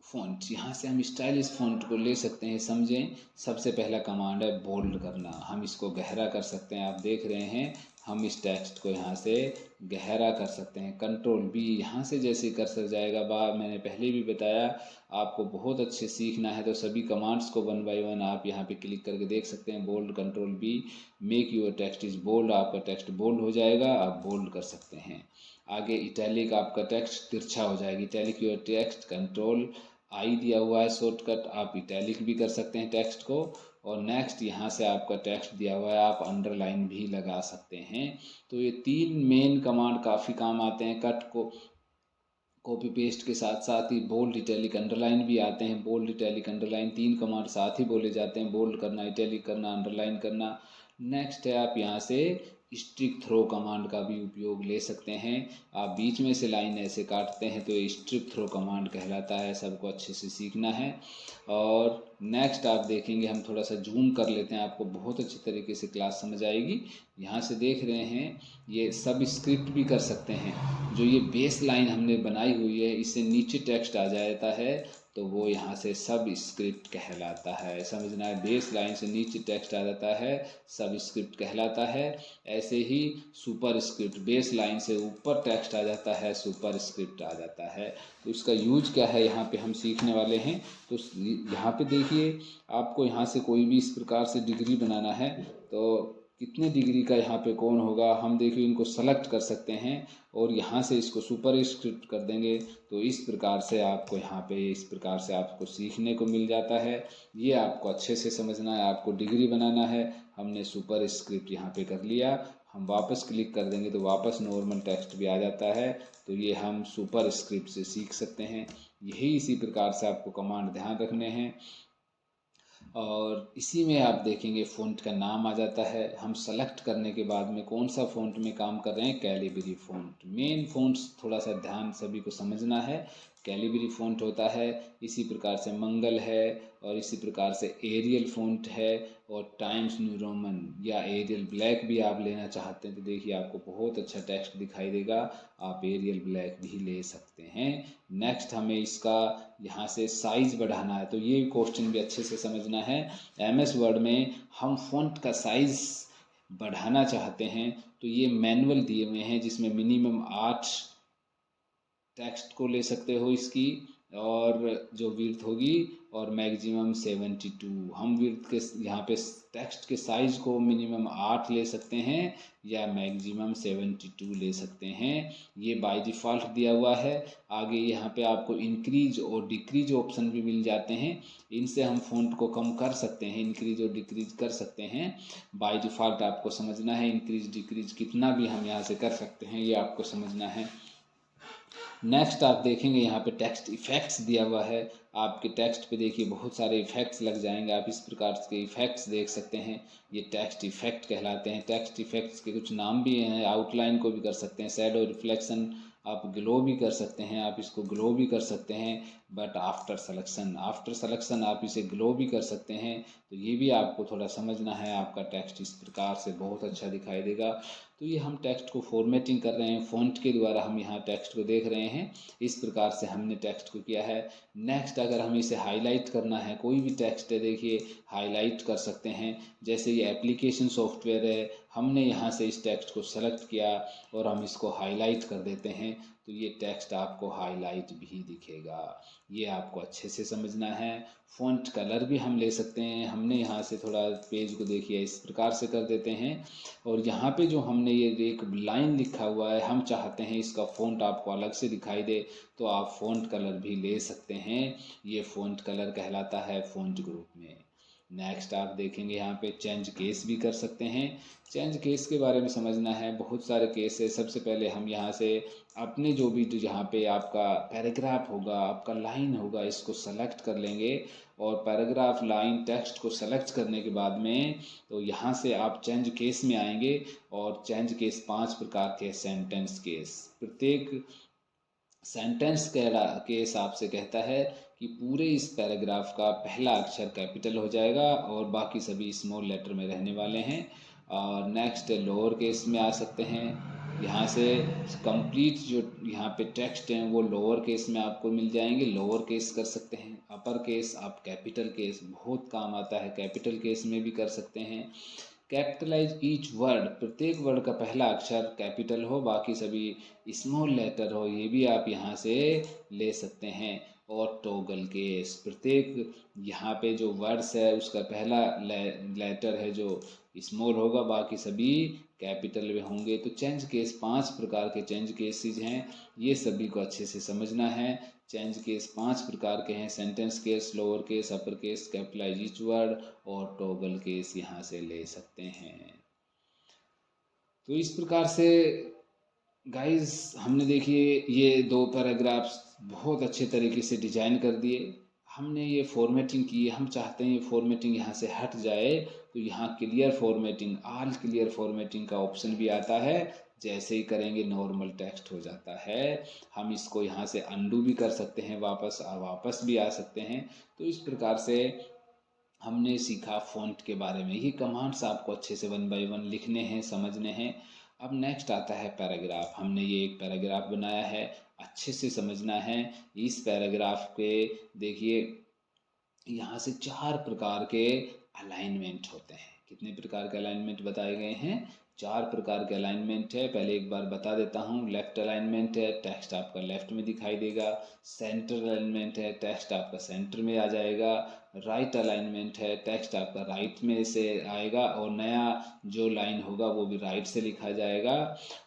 फ़ॉन्ट, यहाँ से हम स्टाइलिश फ़ॉन्ट को ले सकते हैं। समझें, सबसे पहला कमांड है बोल्ड करना। हम इसको गहरा कर सकते हैं। आप देख रहे हैं हम इस टेक्स्ट को यहाँ से गहरा कर सकते हैं। कंट्रोल बी, यहाँ से जैसे कर्सर जाएगा, मैंने पहले भी बताया, आपको बहुत अच्छे सीखना है तो सभी कमांड्स को 1 बाय 1 आप यहाँ पे क्लिक करके देख सकते हैं। Bold, control B, make your text is bold, आपका टेक्स्ट बोल्ड हो जाएगा, आप बोल्ड कर सकते हैं। आगे इटैलिक, आपका टेक्स्ट तिरछा हो जाएगा, italic your text, control I दिया हुआ है शॉर्टकट, आप इटैलिक भी कर सकते हैं टेक्स्ट को। और नेक्स्ट यहाँ से आपका टेक्स्ट दिया हुआ है, आप अंडरलाइन भी लगा सकते हैं। तो ये 3 मेन कमांड काफ़ी काम आते हैं। कट को कॉपी पेस्ट के साथ साथ ही बोल्ड इटैलिक अंडरलाइन भी आते हैं। बोल्ड इटैलिक अंडरलाइन 3 कमांड साथ ही बोले जाते हैं, बोल्ड करना, इटैलिक करना, अंडरलाइन करना। नेक्स्ट है आप यहाँ से स्ट्रिक थ्रो कमांड का भी उपयोग ले सकते हैं। आप बीच में से लाइन ऐसे काटते हैं तो ये स्ट्रिक थ्रो कमांड कहलाता है, सबको अच्छे से सीखना है। और नेक्स्ट आप देखेंगे, हम थोड़ा सा जूम कर लेते हैं, आपको बहुत अच्छी तरीके से क्लास समझ आएगी। यहाँ से देख रहे हैं ये सब स्क्रिप्ट भी कर सकते हैं। जो ये बेस लाइन हमने बनाई हुई है, इससे नीचे टेक्स्ट आ जाता है तो वो यहाँ से सब स्क्रिप्ट कहलाता है। समझना है, बेस लाइन से नीचे टेक्स्ट आ जाता है, सब स्क्रिप्ट कहलाता है। ऐसे ही सुपर स्क्रिप्ट, बेस लाइन से ऊपर टेक्स्ट आ जाता है, सुपर स्क्रिप्ट आ जाता है। तो इसका यूज क्या है यहाँ पे हम सीखने वाले हैं। तो यहाँ पे देखिए, आपको यहाँ से कोई भी इस प्रकार से डिग्री बनाना है तो कितने डिग्री का यहाँ पे कौन होगा, हम देखिए इनको सेलेक्ट कर सकते हैं और यहाँ से इसको सुपर स्क्रिप्ट कर देंगे। तो इस प्रकार से आपको यहाँ पे इस प्रकार से आपको सीखने को मिल जाता है। ये आपको अच्छे से समझना है, आपको डिग्री बनाना है। हमने सुपर स्क्रिप्ट यहाँ पे कर लिया, हम वापस क्लिक कर देंगे तो वापस नॉर्मल टेक्स्ट भी आ जाता है। तो ये हम सुपर स्क्रिप्ट से सीख सकते हैं। यही इसी प्रकार से आपको कमांड ध्यान रखने हैं। और इसी में आप देखेंगे फ़ॉन्ट का नाम आ जाता है। हम सेलेक्ट करने के बाद में कौन सा फ़ॉन्ट में काम कर रहे हैं, कैलिबरी फ़ॉन्ट। मेन फ़ॉन्ट्स थोड़ा सा ध्यान सभी को समझना है, कैलिबरी फ़ॉन्ट होता है। इसी प्रकार से मंगल है और इसी प्रकार से एरियल फ़ॉन्ट है और टाइम्स न्यू रोमन या एरियल ब्लैक भी आप लेना चाहते हैं तो देखिए आपको बहुत अच्छा टेक्स्ट दिखाई देगा, आप एरियल ब्लैक भी ले सकते हैं। नेक्स्ट हमें इसका यहाँ से साइज़ बढ़ाना है, तो ये क्वेश्चन भी अच्छे से समझना है। MS वर्ड में हम फ़ॉन्ट का साइज़ बढ़ाना चाहते हैं तो ये मैनुअल दिए हुए हैं, जिसमें मिनिमम 8 टेक्स्ट को ले सकते हो इसकी, और जो विड्थ होगी, और मैक्सिमम 72। हम विड्थ के यहाँ पे टेक्स्ट के साइज़ को मिनिमम 8 ले सकते हैं या मैक्सिमम 72 ले सकते हैं। ये बाय डिफ़ॉल्ट दिया हुआ है। आगे यहाँ पे आपको इंक्रीज और डिक्रीज ऑप्शन भी मिल जाते हैं, इनसे हम फ़ॉन्ट को कम कर सकते हैं, इंक्रीज और डिक्रीज कर सकते हैं। बाय डिफ़ॉल्ट आपको समझना है, इंक्रीज डिक्रीज कितना भी हम यहाँ से कर सकते हैं, ये आपको समझना है। नेक्स्ट आप देखेंगे यहाँ पे टेक्स्ट इफ़ेक्ट्स दिया हुआ है। आपके टेक्स्ट पे देखिए बहुत सारे इफ़ेक्ट्स लग जाएंगे, आप इस प्रकार के इफ़ेक्ट्स देख सकते हैं। ये टेक्स्ट इफ़ेक्ट कहलाते हैं। टेक्स्ट इफ़ेक्ट्स के कुछ नाम भी हैं, आउटलाइन को भी कर सकते हैं, शैडो, रिफ्लेक्शन, आप ग्लो भी कर सकते हैं, आप इसको ग्लो भी कर सकते हैं। बट आफ्टर सेलेक्शन आप इसे ग्लो भी कर सकते हैं। तो ये भी आपको थोड़ा समझना है। आपका टेक्स्ट इस प्रकार से बहुत अच्छा दिखाई देगा। तो ये हम टेक्स्ट को फॉर्मेटिंग कर रहे हैं, फ़ॉन्ट के द्वारा हम यहाँ टेक्स्ट को देख रहे हैं। इस प्रकार से हमने टेक्स्ट को किया है। नेक्स्ट अगर हमें इसे हाईलाइट करना है, कोई भी टेक्स्ट है देखिए हाईलाइट कर सकते हैं। जैसे ये एप्लीकेशन सॉफ्टवेयर है, हमने यहाँ से इस टेक्स्ट को सेलेक्ट किया और हम इसको हाईलाइट कर देते हैं तो ये टेक्स्ट आपको हाईलाइट भी दिखेगा। ये आपको अच्छे से समझना है। फ़ॉन्ट कलर भी हम ले सकते हैं। हमने यहाँ से थोड़ा पेज को देखिए इस प्रकार से कर देते हैं और यहाँ पे जो हमने ये एक लाइन लिखा हुआ है, हम चाहते हैं इसका फ़ॉन्ट आपको अलग से दिखाई दे तो आप फ़ॉन्ट कलर भी ले सकते हैं। ये फ़ॉन्ट कलर कहलाता है फ़ॉन्ट ग्रुप में। नेक्स्ट आप देखेंगे यहाँ पे चेंज केस भी कर सकते हैं। चेंज केस के बारे में समझना है, बहुत सारे केस है। सबसे पहले हम यहाँ से अपने जो भी जहाँ पे आपका पैराग्राफ होगा, आपका लाइन होगा, इसको सेलेक्ट कर लेंगे और पैराग्राफ, लाइन, टेक्स्ट को सेलेक्ट करने के बाद में तो यहाँ से आप चेंज केस में आएंगे और चेंज केस 5 प्रकार के सेंटेंस केस। प्रत्येक सेंटेंस केस आपसे कहता है कि पूरे इस पैराग्राफ का पहला अक्षर कैपिटल हो जाएगा और बाकी सभी स्मॉल लेटर में रहने वाले हैं। और नेक्स्ट लोअर केस में आ सकते हैं। यहाँ से कंप्लीट जो यहाँ पे टेक्स्ट हैं वो लोअर केस में आपको मिल जाएंगे, लोअर केस कर सकते हैं। अपर केस, आप कैपिटल केस बहुत काम आता है, कैपिटल केस में भी कर सकते हैं। कैपिटलाइज ईच वर्ड, प्रत्येक वर्ड का पहला अक्षर कैपिटल हो, बाकी सभी स्मॉल लेटर हो, ये भी आप यहाँ से ले सकते हैं। और टॉगल केस। प्रत्येक यहाँ पे जो वर्ड्स है उसका पहला लेटर है जो स्मॉल होगा, बाकी सभी कैपिटल में होंगे। तो चेंज केस 5 प्रकार के चेंज केसेस हैं, ये सभी को अच्छे से समझना है। चेंज केस 5 प्रकार के हैं, sentence case, lower case, upper case, capitalise each word और टॉगल केस यहाँ से ले सकते हैं। तो इस प्रकार से गाइस हमने देखिए ये 2 पैराग्राफ्स बहुत अच्छे तरीके से डिजाइन कर दिए। हमने ये फॉर्मेटिंग की, हम चाहते हैं ये फॉर्मेटिंग यहाँ से हट जाए, तो यहाँ clear formatting, all clear formatting का ऑप्शन भी आता है। जैसे ही करेंगे नॉर्मल टेक्स्ट हो जाता है। हम इसको यहाँ से अनडू भी कर सकते हैं, वापस भी आ सकते हैं। तो इस प्रकार से हमने सीखा फ़ॉन्ट के बारे में। ये कमांड्स आपको अच्छे से 1 बाय 1 लिखने हैं, समझने हैं। अब नेक्स्ट आता है पैराग्राफ। हमने ये एक पैराग्राफ बनाया है, अच्छे से समझना है। इस पैराग्राफ के देखिए यहाँ से 4 प्रकार के अलाइनमेंट होते हैं। कितने प्रकार के अलाइनमेंट बताए गए हैं? 4 प्रकार के अलाइनमेंट है। पहले एक बार बता देता हूँ। लेफ्ट अलाइनमेंट है, टेक्स्ट आपका लेफ्ट में दिखाई देगा। सेंटर अलाइनमेंट है, टेक्स्ट आपका सेंटर में आ जाएगा। राइट अलाइनमेंट है, टेक्स्ट आपका राइट में से आएगा और नया जो लाइन होगा वो भी राइट से लिखा जाएगा।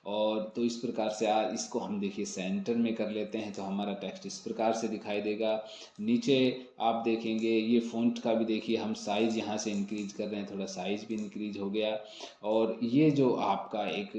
और तो इस प्रकार से इसको हम देखिए सेंटर में कर लेते हैं तो हमारा टेक्स्ट इस प्रकार से दिखाई देगा। नीचे आप देखेंगे ये फ़ॉन्ट का भी देखिए हम साइज़ यहाँ से इंक्रीज कर रहे हैं, थोड़ा साइज़ भी इंक्रीज हो गया। और ये जो आपका एक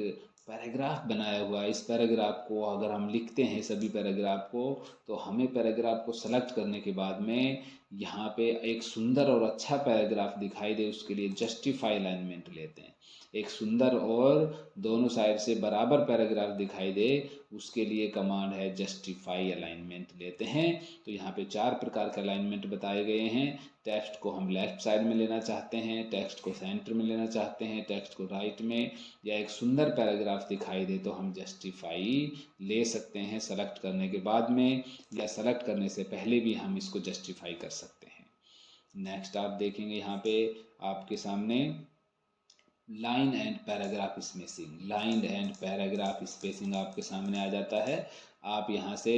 पैराग्राफ बनाया हुआ है, इस पैराग्राफ को अगर हम लिखते हैं सभी पैराग्राफ को, तो हमें पैराग्राफ को सेलेक्ट करने के बाद में यहाँ पे एक सुंदर और अच्छा पैराग्राफ दिखाई दे, उसके लिए जस्टिफाई अलाइनमेंट लेते हैं। एक सुंदर और दोनों साइड से बराबर पैराग्राफ दिखाई दे, उसके लिए कमांड है जस्टिफाई अलाइनमेंट लेते हैं। तो यहाँ पे 4 प्रकार के अलाइनमेंट बताए गए हैं। टेक्स्ट को हम लेफ्ट साइड में लेना चाहते हैं, टेक्स्ट को सेंटर में लेना चाहते हैं, टेक्स्ट को राइट में, या एक सुंदर पैराग्राफ दिखाई दे तो हम जस्टिफाई ले सकते हैं सेलेक्ट करने के बाद में, या सेलेक्ट करने से पहले भी हम इसको जस्टिफाई कर सकते हैं। नेक्स्ट आप देखेंगे यहाँ पे आपके सामने line and paragraph spacing. Line and paragraph spacing आपके सामने आ जाता है। आप यहाँ से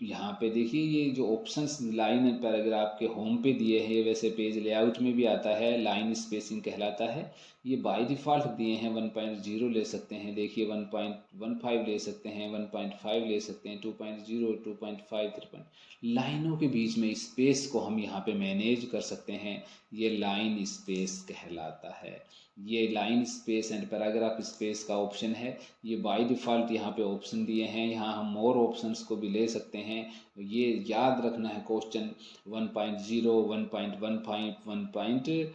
यहाँ पे देखिए ये जो ऑप्शंस लाइन एंड पैराग्राफ के होम पे दिए हैं, वैसे पेज लेआउट में भी आता है, लाइन स्पेसिंग कहलाता है। ये बाय डिफ़ॉल्ट दिए हैं, 1.0 ले सकते हैं, देखिए 1.15 ले सकते हैं, 1.5 ले सकते हैं, 2.0, 2.5, 3. लाइनों के बीच में स्पेस को हम यहाँ पे मैनेज कर सकते हैं, ये लाइन स्पेस कहलाता है। ये line space and paragraph space का ऑप्शन है, ये बाय डिफ़ॉल्ट यहाँ पे ऑप्शन दिए हैं। यहाँ हम मोर ऑप्शंस को भी ले सकते हैं। ये याद रखना है, क्वेश्चन 1.0, 1.15, 1.5,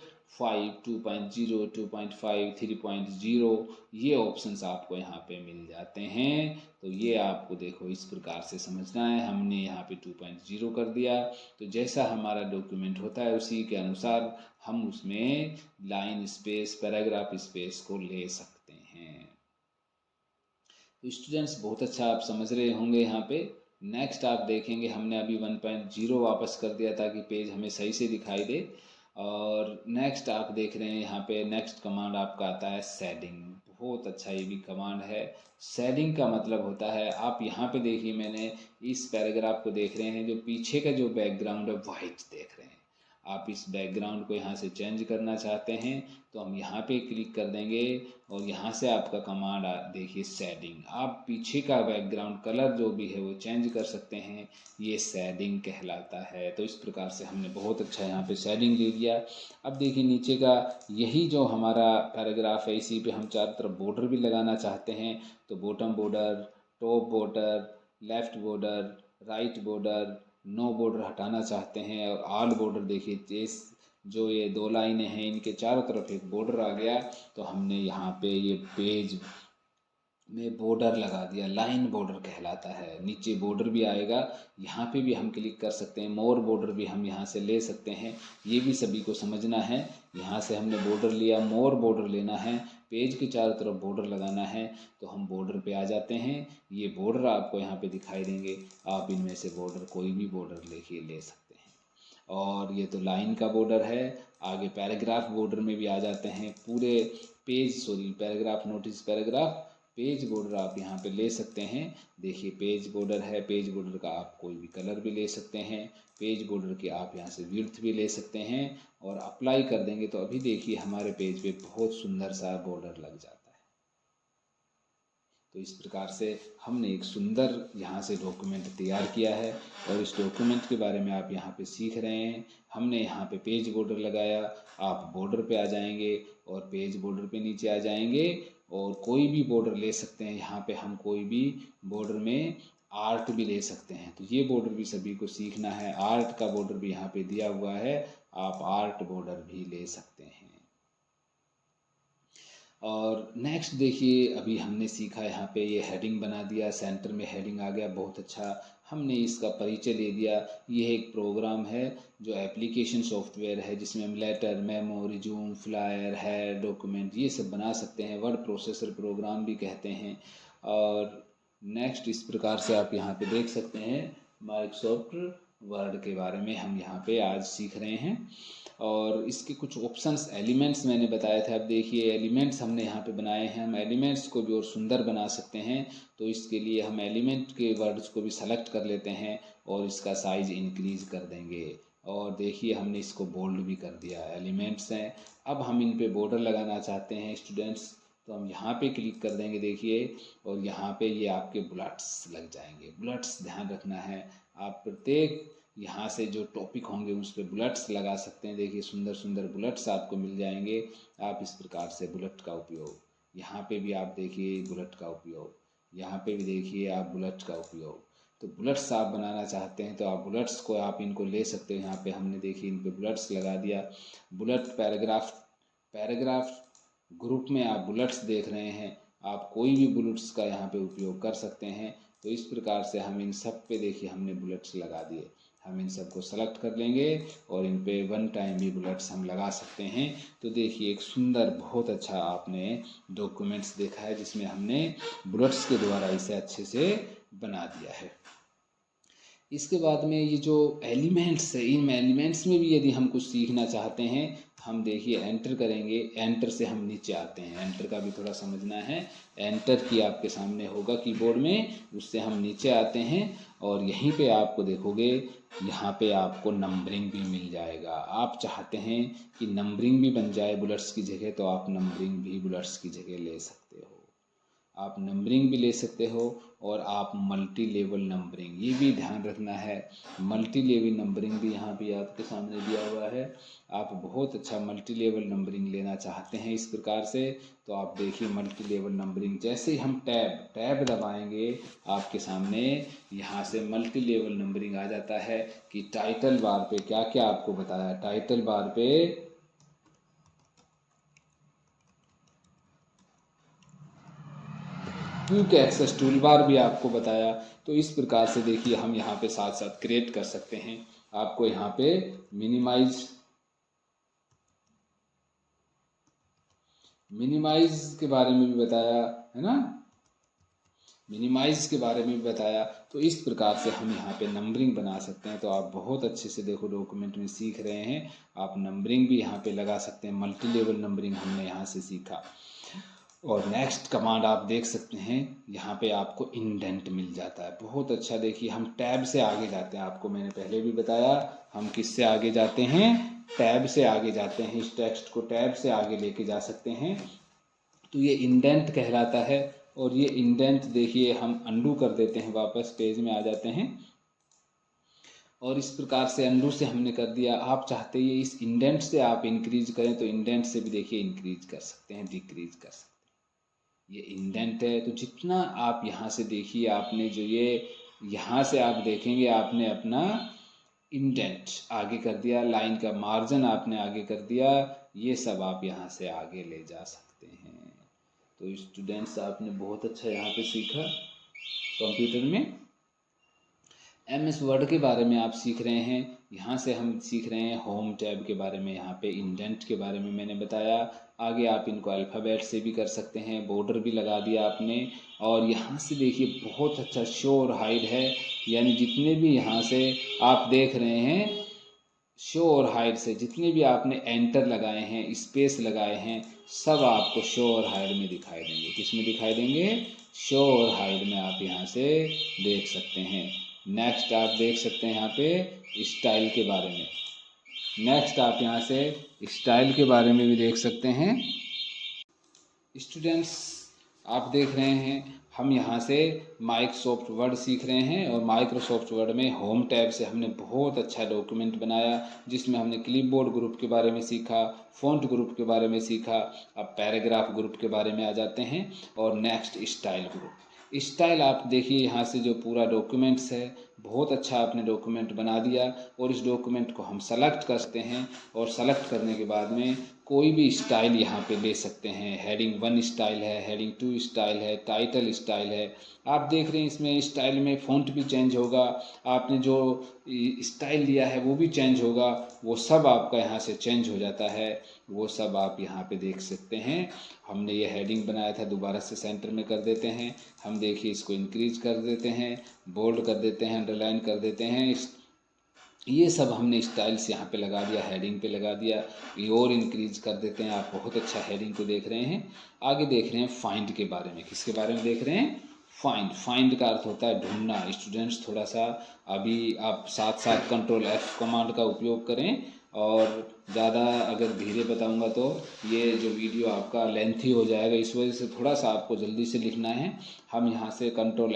2.0, 2.5, 3.0 ये ऑप्शंस आपको यहाँ पे मिल जाते हैं। तो ये आपको देखो इस प्रकार से समझना है। हमने यहाँ पे 2.0 कर दिया, तो जैसा हमारा डॉक्यूमेंट होता है उसी के अनुसार हम उसमें लाइन स्पेस, पैराग्राफ स्पेस को ले सकते हैं। तो स्टूडेंट्स बहुत अच्छा आप समझ रहे होंगे यहाँ पे। नेक्स्ट आप देखेंगे हमने अभी 1.0 वापस कर दिया ताकि पेज हमें सही से दिखाई दे। और नेक्स्ट आप देख रहे हैं यहाँ पे नेक्स्ट कमांड आपका आता है शेडिंग। बहुत अच्छा ये भी कमांड है। शेडिंग का मतलब होता है, आप यहाँ पे देखिए मैंने इस पैराग्राफ को देख रहे हैं, जो पीछे का जो बैकग्राउंड है वाइट देख रहे हैं। आप इस बैकग्राउंड को यहाँ से चेंज करना चाहते हैं तो हम यहाँ पे क्लिक कर देंगे और यहाँ से आपका कमांड देखिए शेडिंग। आप पीछे का बैकग्राउंड कलर जो भी है वो चेंज कर सकते हैं, ये शेडिंग कहलाता है। तो इस प्रकार से हमने बहुत अच्छा यहाँ पे शेडिंग ले लिया। अब देखिए नीचे का यही जो हमारा पैराग्राफ है, इसी पे हम चारों तरफ बॉर्डर भी लगाना चाहते हैं, तो bottom border, top border, left border, right border, no border हटाना चाहते हैं और ऑल बॉर्डर देखिए इस जो ये 2 लाइनें हैं इनके चारों तरफ एक बॉर्डर आ गया, तो हमने यहाँ पे ये पेज में बॉर्डर लगा दिया, लाइन बॉर्डर कहलाता है। नीचे बॉर्डर भी आएगा, यहाँ पे भी हम क्लिक कर सकते हैं, मोर बॉर्डर भी हम यहाँ से ले सकते हैं। ये भी सभी को समझना है। यहाँ से हमने बॉर्डर लिया, मोर बॉर्डर लेना है, पेज के चारों तरफ बॉर्डर लगाना है, तो हम बॉर्डर पे आ जाते हैं। ये बॉर्डर आपको यहाँ पे दिखाई देंगे, आप इनमें से बॉर्डर कोई भी बॉर्डर लेके ले सकते हैं। और ये तो लाइन का बॉर्डर है। आगे पैराग्राफ बॉर्डर में भी आ जाते हैं, पूरे page paragraph, notice paragraph page border आप यहाँ पे ले सकते हैं। देखिए पेज बॉर्डर है, पेज बॉर्डर का आप कोई भी कलर भी ले सकते हैं, पेज बॉर्डर की आप यहाँ से विड्थ भी ले सकते हैं और अप्लाई कर देंगे तो अभी देखिए हमारे पेज पे बहुत सुंदर सा बॉर्डर लग जाता है। तो इस प्रकार से हमने एक सुंदर यहाँ से डॉक्यूमेंट तैयार किया है और इस डॉक्यूमेंट के बारे में आप यहाँ पे सीख रहे हैं। हमने यहाँ पे पेज बॉर्डर लगाया, आप बॉर्डर पे आ जाएंगे और पेज बॉर्डर पे नीचे आ जाएंगे और कोई भी बॉर्डर ले सकते हैं। यहाँ पे हम कोई भी बॉर्डर में आर्ट भी ले सकते हैं, तो ये बॉर्डर भी सभी को सीखना है। आर्ट का बॉर्डर भी यहाँ पे दिया हुआ है, आप आर्ट बॉर्डर भी ले सकते हैं। और नेक्स्ट देखिए अभी हमने सीखा यहाँ पे ये हेडिंग बना दिया, सेंटर में हेडिंग आ गया, बहुत अच्छा। हमने इसका परिचय दे दिया। ये एक प्रोग्राम है जो एप्लीकेशन सॉफ्टवेयर है जिसमें हम letter, memo, resume, flyer, head, document ये सब बना सकते हैं। वर्ड प्रोसेसर प्रोग्राम भी कहते हैं। और नेक्स्ट इस प्रकार से आप यहाँ पे देख सकते हैं माइक्रोसॉफ्ट वर्ड के बारे में हम यहाँ पे आज सीख रहे हैं। और इसके कुछ ऑप्शंस, एलिमेंट्स मैंने बताए थे। अब देखिए एलिमेंट्स हमने यहाँ पे बनाए हैं। हम एलिमेंट्स को भी और सुंदर बना सकते हैं, तो इसके लिए हम एलिमेंट के वर्ड्स को भी सेलेक्ट कर लेते हैं और इसका साइज इंक्रीज कर देंगे। और देखिए हमने इसको बोल्ड भी कर दिया। एलिमेंट्स हैं, अब हम इन पे बॉर्डर लगाना चाहते हैं स्टूडेंट्स, तो हम यहाँ पे क्लिक कर देंगे देखिए, और यहाँ पे ये आपके बुलेट्स लग जाएंगे। बुलेट्स ध्यान रखना है, आप प्रत्येक यहाँ से जो टॉपिक होंगे उस पर बुलेट्स लगा सकते हैं। देखिए सुंदर सुंदर बुलेट्स आपको मिल जाएंगे। आप इस प्रकार से बुलेट का उपयोग, यहाँ पे भी आप देखिए बुलेट का उपयोग, यहाँ पे भी देखिए आप बुलेट का उपयोग। तो बुलेट्स आप बनाना चाहते हैं तो आप बुलेट्स को आप इनको ले सकते हो। यहाँ पे हमने देखिए इन पे बुलेट्स लगा दिया। बुलेट पैराग्राफ, पैराग्राफ ग्रुप में आप बुलेट्स देख रहे हैं, आप कोई भी बुलेट्स का यहाँ पे उपयोग कर सकते हैं। तो इस प्रकार से हम इन सब पे देखिए हमने बुलेट्स लगा दिए। हम इन सबको सेलेक्ट कर लेंगे और इन पे वन टाइम भी बुलेट्स हम लगा सकते हैं। तो देखिए एक सुंदर बहुत अच्छा आपने डॉक्यूमेंट्स देखा है जिसमें हमने बुलेट्स के द्वारा इसे अच्छे से बना दिया है। इसके बाद में ये जो एलिमेंट्स है, इन एलिमेंट्स में भी यदि हम कुछ सीखना चाहते हैं, हम देखिए एंटर करेंगे, एंटर से हम नीचे आते हैं। एंटर का भी थोड़ा समझना है। एंटर की आपके सामने होगा कीबोर्ड में, उससे हम नीचे आते हैं और यहीं पे आपको देखोगे यहाँ पे आपको नंबरिंग भी मिल जाएगा। आप चाहते हैं कि नंबरिंग भी बन जाए बुलेट्स की जगह, तो आप नंबरिंग भी बुलेट्स की जगह ले सकते हो। आप नंबरिंग भी ले सकते हो और आप मल्टी लेवल नंबरिंग, ये भी ध्यान रखना है। मल्टी लेवल नंबरिंग भी यहाँ पे आपके सामने दिया हुआ है। आप बहुत अच्छा मल्टी लेवल नंबरिंग लेना चाहते हैं इस प्रकार से, तो आप देखिए मल्टी लेवल नंबरिंग, जैसे ही हम टैब दबाएंगे आपके सामने यहाँ से मल्टी लेवल नंबरिंग आ जाता है कि टाइटल बार पे क्या क्या आपको बताया। टाइटल बार पे क्विक एक्सेस टूल बार भी आपको बताया। तो इस प्रकार से देखिए हम यहाँ पे साथ साथ क्रिएट कर सकते हैं। आपको यहाँ पे मिनिमाइज के बारे में भी बताया है ना, मिनिमाइज के बारे में भी बताया। तो इस प्रकार से हम यहाँ पे नंबरिंग बना सकते हैं। तो आप बहुत अच्छे से देखो डॉक्यूमेंट में सीख रहे हैं, आप नंबरिंग भी यहाँ पे लगा सकते हैं। मल्टी लेवल नंबरिंग हमने यहाँ से सीखा। और नेक्स्ट कमांड आप देख सकते हैं, यहाँ पे आपको इंडेंट मिल जाता है। बहुत अच्छा, देखिए हम टैब से आगे जाते हैं। आपको मैंने पहले भी बताया हम किससे आगे जाते हैं, टैब से आगे जाते हैं। इस टेक्स्ट को टैब से आगे लेके जा सकते हैं, तो ये इंडेंट कहलाता है। और ये इंडेंट देखिए हम अंडू कर देते हैं, वापस पेज में आ जाते हैं और इस प्रकार से अंडू से हमने कर दिया। आप चाहते हैं इस इंडेंट से आप इंक्रीज करें तो इंडेंट से भी देखिए इंक्रीज कर सकते हैं, डिक्रीज कर सकते हैं। ये इंडेंट है, तो जितना आप यहाँ से देखिए, आपने जो ये यहाँ से आप देखेंगे आपने अपना इंडेंट आगे कर दिया, लाइन का मार्जिन आपने आगे कर दिया, ये सब आप यहाँ से आगे ले जा सकते हैं। तो स्टूडेंट्स आपने बहुत अच्छा यहाँ पे सीखा कंप्यूटर में। MS वर्ड के बारे में आप सीख रहे हैं। यहाँ से हम सीख रहे हैं होम टैब के बारे में, यहाँ पे इंडेंट के बारे में मैंने बताया। आगे आप इनको अल्फ़ाबेट से भी कर सकते हैं, बॉर्डर भी लगा दिया आपने। और यहाँ से देखिए बहुत अच्छा शो और हाइड है, यानी जितने भी यहाँ से आप देख रहे हैं शो और हाइड से जितने भी आपने एंटर लगाए हैं, स्पेस लगाए हैं, सब आपको शो और हाइड में दिखाई देंगे। किस में दिखाई देंगे? शो और हाइड में आप यहाँ से देख सकते हैं। नेक्स्ट आप देख सकते हैं यहाँ पे स्टाइल के बारे में। नेक्स्ट आप यहाँ से स्टाइल के बारे में भी देख सकते हैं। स्टूडेंट्स आप देख रहे हैं हम यहाँ से माइक्रोसॉफ्ट वर्ड सीख रहे हैं, और माइक्रोसॉफ्ट वर्ड में होम टैब से हमने बहुत अच्छा डॉक्यूमेंट बनाया, जिसमें हमने क्लिपबोर्ड ग्रुप के बारे में सीखा, फ़ॉन्ट ग्रुप के बारे में सीखा। अब पैराग्राफ ग्रुप के बारे में आ जाते हैं, और नेक्स्ट स्टाइल ग्रुप। स्टाइल आप देखिए यहाँ से जो पूरा डॉक्यूमेंट्स है, बहुत अच्छा आपने डॉक्यूमेंट बना दिया, और इस डॉक्यूमेंट को हम सेलेक्ट कर सकते हैं, और सेलेक्ट करने के बाद में कोई भी स्टाइल यहाँ पे ले सकते हैं। हेडिंग 1 स्टाइल है, हेडिंग 2 स्टाइल है, टाइटल स्टाइल है। आप देख रहे हैं इसमें स्टाइल में फ़ॉन्ट भी चेंज होगा, आपने जो स्टाइल दिया है वो भी चेंज होगा, वो सब आपका यहाँ से चेंज हो जाता है। वो सब आप यहाँ पे देख सकते हैं। हमने ये हेडिंग बनाया था, दोबारा से सेंटर में कर देते हैं। हम देखिए इसको इंक्रीज कर देते हैं, बोल्ड कर देते हैं, अंडरलाइन कर देते हैं। ये सब हमने स्टाइल्स यहाँ पे लगा दिया, हेडिंग पे लगा दिया। ये और इंक्रीज कर देते हैं। आप बहुत अच्छा हेडिंग को देख रहे हैं। आगे देख रहे हैं फाइंड के बारे में। किसके बारे में देख रहे हैं? फाइंड। फाइंड का अर्थ होता है ढूंढना। स्टूडेंट्स थोड़ा सा अभी आप साथ साथ कंट्रोल F कमांड का उपयोग करें, और ज़्यादा अगर धीरे बताऊंगा तो ये जो वीडियो आपका लेंथी हो जाएगा, इस वजह से थोड़ा सा आपको जल्दी से लिखना है। हम यहाँ से कंट्रोल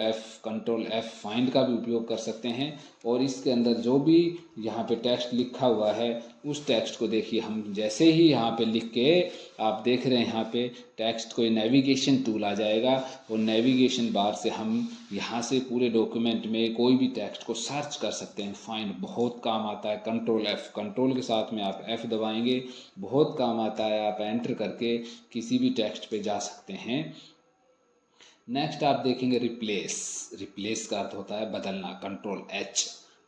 F फाइंड का भी उपयोग कर सकते हैं, और इसके अंदर जो भी यहाँ पे टेक्स्ट लिखा हुआ है उस टेक्स्ट को देखिए। हम जैसे ही यहाँ पे लिख के, आप देख रहे हैं यहाँ पे टेक्स्ट को नेविगेशन टूल आ जाएगा, और नेविगेशन बार से हम यहाँ से पूरे डॉक्यूमेंट में कोई भी टेक्स्ट को सर्च कर सकते हैं। फाइंड बहुत काम आता है। कंट्रोल F, कंट्रोल के साथ में आप F दबाएंगे, बहुत काम आता है। आप एंटर करके किसी भी टेक्स्ट पे जा सकते हैं। नेक्स्ट आप देखेंगे रिप्लेस। रिप्लेस का अर्थ होता है बदलना।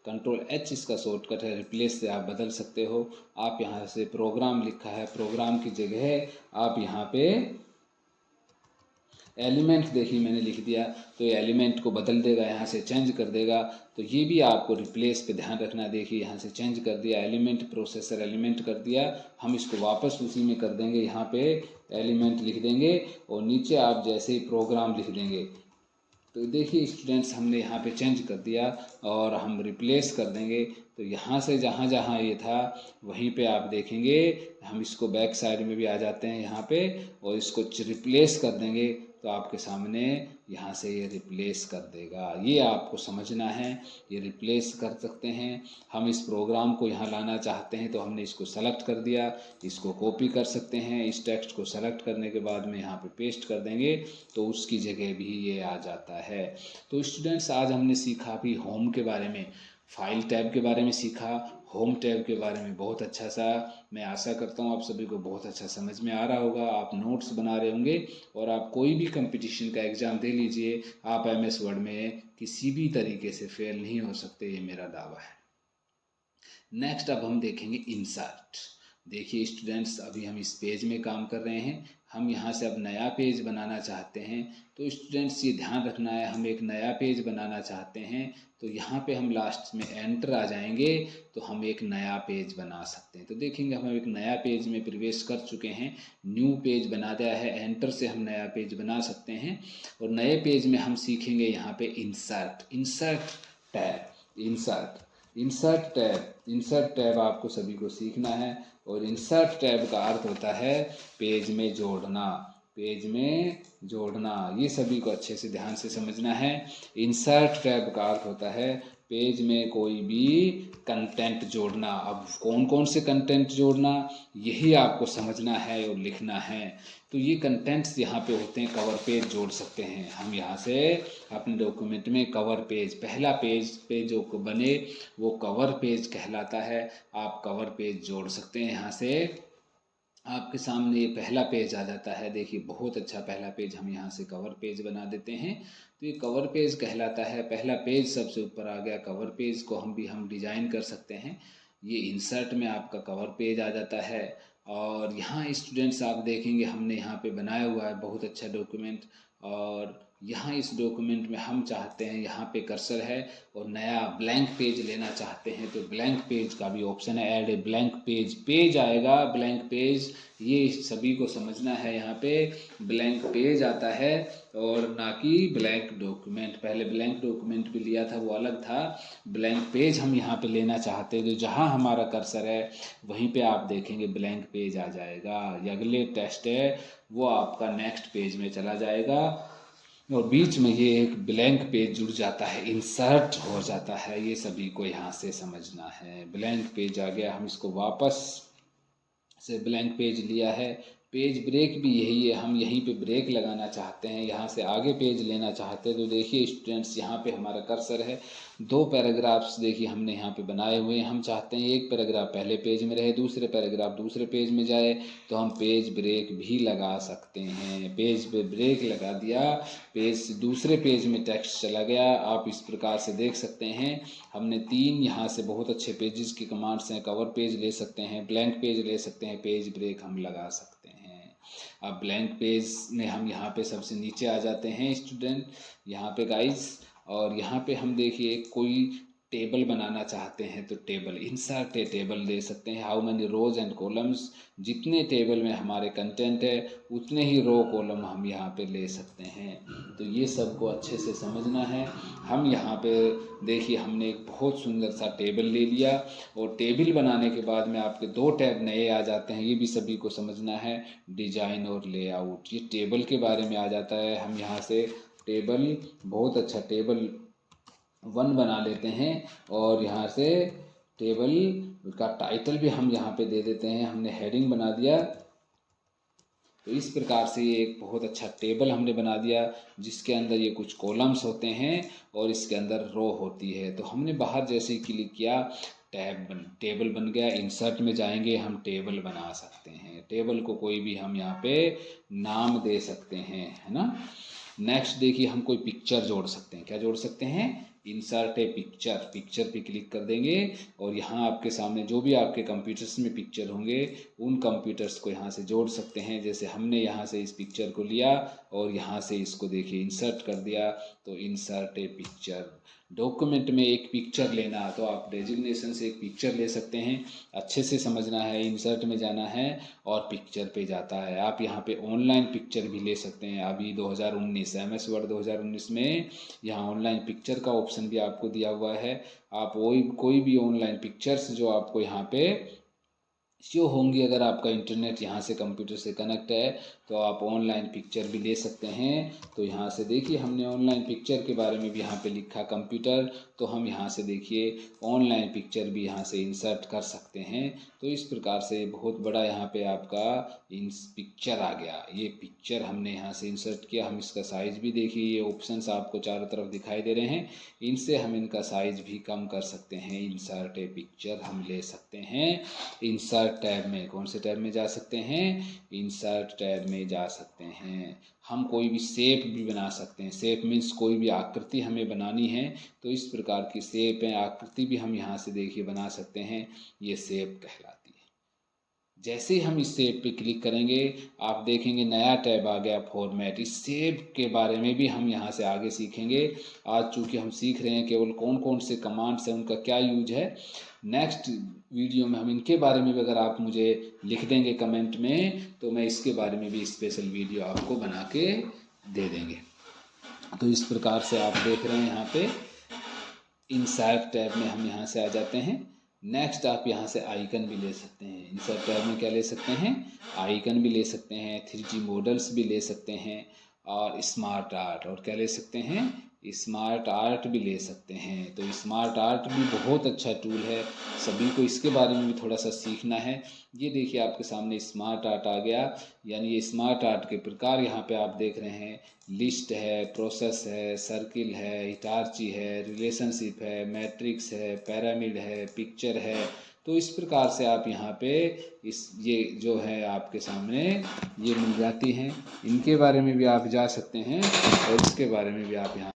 कंट्रोल H इसका शॉर्टकट है। रिप्लेस से आप बदल सकते हो। आप यहाँ से प्रोग्राम लिखा है, प्रोग्राम की जगह आप यहाँ पे एलिमेंट देखिए मैंने लिख दिया, तो ये एलिमेंट को बदल देगा, यहाँ से चेंज कर देगा। तो ये भी आपको रिप्लेस पे ध्यान रखना। देखिए यहाँ से चेंज कर दिया, एलिमेंट प्रोसेसर एलिमेंट कर दिया। हम इसको वापस उसी में कर देंगे, यहाँ पे एलिमेंट लिख देंगे, और नीचे आप जैसे ही प्रोग्राम लिख देंगे। तो देखिए स्टूडेंट्स हमने यहाँ पे चेंज कर दिया, और हम रिप्लेस कर देंगे। तो यहाँ से जहाँ जहाँ ये था वहीं पे आप देखेंगे, हम इसको बैक साइड में भी आ जाते हैं यहाँ पे, और इसको रिप्लेस कर देंगे, तो आपके सामने यहाँ से ये रिप्लेस कर देगा। ये आपको समझना है, ये रिप्लेस कर सकते हैं। हम इस प्रोग्राम को यहाँ लाना चाहते हैं, तो हमने इसको सेलेक्ट कर दिया, इसको कॉपी कर सकते हैं। इस टेक्स्ट को सेलेक्ट करने के बाद में यहाँ पे पेस्ट कर देंगे, तो उसकी जगह भी ये आ जाता है। तो स्टूडेंट्स आज हमने सीखा भी होम के बारे में, फाइल टैब के बारे में सीखा, होम टैब के बारे में बहुत अच्छा सा। मैं आशा करता हूँ आप सभी को बहुत अच्छा समझ में आ रहा होगा। आप नोट्स बना रहे होंगे, और आप कोई भी कंपटीशन का एग्ज़ाम दे लीजिए, आप MS वर्ड में किसी भी तरीके से फेल नहीं हो सकते, ये मेरा दावा है। नेक्स्ट अब हम देखेंगे इंसर्ट। देखिए स्टूडेंट्स अभी हम इस पेज में काम कर रहे हैं। हम यहाँ से अब नया पेज बनाना चाहते हैं। तो स्टूडेंट्स ये ध्यान रखना है, हम एक नया पेज बनाना चाहते हैं, तो यहाँ पे हम लास्ट में एंटर आ जाएंगे, तो हम एक नया पेज बना सकते हैं। तो देखेंगे हम एक नया पेज में प्रवेश कर चुके हैं, न्यू पेज बना दिया है। एंटर से हम नया पेज बना सकते हैं, और नए पेज में हम सीखेंगे यहाँ पे इंसर्ट टैब। इंसर्ट टैब आपको सभी को सीखना है, और इंसर्ट टैब का अर्थ होता है पेज में जोड़ना। पेज में जोड़ना, ये सभी को अच्छे से ध्यान से समझना है। इंसर्ट टैब का अर्थ होता है पेज में कोई भी कंटेंट जोड़ना। अब कौन कौन से कंटेंट जोड़ना, यही आपको समझना है और लिखना है। तो ये कंटेंट्स यहाँ पे होते हैं, कवर पेज जोड़ सकते हैं हम यहाँ से अपने डॉक्यूमेंट में। कवर पेज, पहला पेज पे जो बने वो कवर पेज कहलाता है। आप कवर पेज जोड़ सकते हैं यहाँ से। आपके सामने ये पहला पेज आ जाता है। देखिए बहुत अच्छा पहला पेज, हम यहाँ से कवर पेज बना देते हैं, तो ये कवर पेज कहलाता है। पहला पेज सबसे ऊपर आ गया, कवर पेज को हम डिजाइन कर सकते हैं। ये इंसर्ट में आपका कवर पेज आ जाता है। और यहाँ स्टूडेंट्स आप देखेंगे हमने यहाँ पे बनाया हुआ है बहुत अच्छा डॉक्यूमेंट, और यहाँ इस डॉक्यूमेंट में हम चाहते हैं, यहाँ पे कर्सर है और नया ब्लैंक पेज लेना चाहते हैं तो ब्लैंक पेज का भी ऑप्शन है, add a blank page, page आएगा ब्लैंक पेज, ये सभी को समझना है। यहाँ पे ब्लैंक पेज आता है और ना कि ब्लैंक डॉक्यूमेंट। पहले ब्लैंक डॉक्यूमेंट भी लिया था वो अलग था, ब्लैंक पेज हम यहाँ पे लेना चाहते हैं। तो जहाँ हमारा कर्सर है वहीं पे आप देखेंगे ब्लैंक पेज आ जाएगा। ये अगले टेस्ट है वो आपका नेक्स्ट पेज में चला जाएगा और बीच में ये एक ब्लैंक पेज जुड़ जाता है, इंसर्ट हो जाता है। ये सभी को यहाँ से समझना है। ब्लैंक पेज आ गया, हम इसको वापस से ब्लैंक पेज लिया है। पेज ब्रेक भी यही है, हम यहीं पे ब्रेक लगाना चाहते हैं, यहाँ से आगे पेज लेना चाहते हैं। तो देखिए स्टूडेंट्स, यहाँ पे हमारा कर्सर है, 2 पैराग्राफ्स देखिए हमने यहाँ पे बनाए हुए हैं। हम चाहते हैं एक पैराग्राफ पहले पेज में रहे, दूसरे पैराग्राफ दूसरे पेज में जाए, तो हम पेज ब्रेक भी लगा सकते हैं। पेज पे ब्रेक लगा दिया, पेज से दूसरे पेज में टेक्स्ट चला गया। आप इस प्रकार से देख सकते हैं हमने 3 यहाँ से बहुत अच्छे पेजेस की कमांड्स हैं। कवर पेज ले सकते हैं, ब्लैंक पेज ले सकते हैं, पेज ब्रेक हम लगा सकते हैं। अब ब्लैंक पेज में हम यहाँ पे सबसे नीचे आ जाते हैं स्टूडेंट, यहाँ पे गाइस, और यहाँ पे हम देखिए कोई टेबल बनाना चाहते हैं तो टेबल, इंसर्ट ए टेबल दे सकते हैं। How many rose and columns, जितने टेबल में हमारे कंटेंट है उतने ही रो कॉलम हम यहाँ पे ले सकते हैं। तो ये सबको अच्छे से समझना है। हम यहाँ पे देखिए हमने एक बहुत सुंदर सा टेबल ले लिया और टेबल बनाने के बाद में आपके 2 टैब नए आ जाते हैं, ये भी सभी को समझना है, डिजाइन और लेआउट। ये टेबल के बारे में आ जाता है। हम यहाँ से टेबल, बहुत अच्छा टेबल 1 बना लेते हैं और यहाँ से टेबल का टाइटल भी हम यहाँ पे दे देते हैं। हमने हेडिंग बना दिया, तो इस प्रकार से ये एक बहुत अच्छा टेबल हमने बना दिया जिसके अंदर ये कुछ कॉलम्स होते हैं और इसके अंदर रो होती है। तो हमने बाहर जैसे ही क्लिक किया टेबल बन गया। इंसर्ट में जाएंगे, हम टेबल बना सकते हैं। टेबल को कोई भी हम यहाँ पे नाम दे सकते हैं, है ना। नेक्स्ट देखिए हम कोई पिक्चर जोड़ सकते हैं। क्या जोड़ सकते हैं? इंसर्ट ए पिक्चर, पिक्चर पे क्लिक कर देंगे और यहाँ आपके सामने जो भी आपके कंप्यूटर्स में पिक्चर होंगे उन कंप्यूटर्स को यहाँ से जोड़ सकते हैं। जैसे हमने यहाँ से इस पिक्चर को लिया और यहाँ से इसको देखिए इंसर्ट कर दिया, तो इंसर्ट ए पिक्चर। डॉक्यूमेंट में एक पिक्चर लेना तो आप डेजिग्नेशन से एक पिक्चर ले सकते हैं। अच्छे से समझना है, इंसर्ट में जाना है और पिक्चर पे जाता है। आप यहाँ पे ऑनलाइन पिक्चर भी ले सकते हैं। अभी 2019 MS वर्ड 2019 में यहाँ ऑनलाइन पिक्चर का ऑप्शन भी आपको दिया हुआ है। आप कोई भी ऑनलाइन पिक्चर्स जो आपको यहाँ पे शो होंगी, अगर आपका इंटरनेट यहाँ से कंप्यूटर से कनेक्ट है तो आप ऑनलाइन पिक्चर भी ले सकते हैं। तो यहाँ से देखिए हमने ऑनलाइन पिक्चर के बारे में भी यहाँ पे लिखा कंप्यूटर, तो हम यहाँ से देखिए ऑनलाइन पिक्चर भी यहाँ से इंसर्ट कर सकते हैं। तो इस प्रकार से बहुत बड़ा यहाँ पे आपका पिक्चर आ गया। ये पिक्चर हमने यहाँ से इंसर्ट किया। हम इसका साइज भी देखिए, ये ऑप्शंस आपको चारों तरफ दिखाई दे रहे हैं, इनसे हम इनका साइज भी कम कर सकते हैं। इंसर्ट ए पिक्चर हम ले सकते हैं। इंसर्ट टैब में, कौन से टैब में जा सकते हैं? इंसर्ट टैब में जा सकते हैं। हम कोई भी शेप भी बना सकते हैं। शेप मीन्स कोई भी आकृति हमें बनानी है तो इस प्रकार की शेप है, आकृति भी हम यहाँ से देखिए बना सकते हैं। ये शेप कहलाती है। जैसे ही हम इस शेप पे क्लिक करेंगे आप देखेंगे नया टैब आ गया, फॉर्मेट। इस शेप के बारे में भी हम यहाँ से आगे सीखेंगे। आज चूँकि हम सीख रहे हैं केवल कौन कौन से कमांड्स हैं, उनका क्या यूज है, नेक्स्ट वीडियो में हम इनके बारे में भी अगर आप मुझे लिख देंगे कमेंट में तो मैं इसके बारे में भी स्पेशल वीडियो आपको बना के दे देंगे। तो इस प्रकार से आप देख रहे हैं यहाँ पे इंसर्ट टैब में हम यहाँ से आ जाते हैं। नेक्स्ट आप यहाँ से आइकन भी ले सकते हैं। इंसर्ट टैब में क्या ले सकते हैं? आइकन भी ले सकते हैं, 3D मॉडल्स भी ले सकते हैं और स्मार्ट आर्ट, और क्या ले सकते हैं? स्मार्ट आर्ट भी ले सकते हैं। तो स्मार्ट आर्ट भी बहुत अच्छा टूल है, सभी को इसके बारे में भी थोड़ा सा सीखना है। ये देखिए आपके सामने स्मार्ट आर्ट आ गया, यानी ये स्मार्ट आर्ट के प्रकार यहाँ पे आप देख रहे हैं। लिस्ट है, प्रोसेस है, सर्किल है, हिटार्ची है, रिलेशनशिप है, मैट्रिक्स है, पैरामिड है, पिक्चर है। तो इस प्रकार से आप यहाँ पे ये जो है आपके सामने ये मिल जाती हैं। इनके बारे में भी आप जा सकते हैं और इसके बारे में भी आप यहाँ।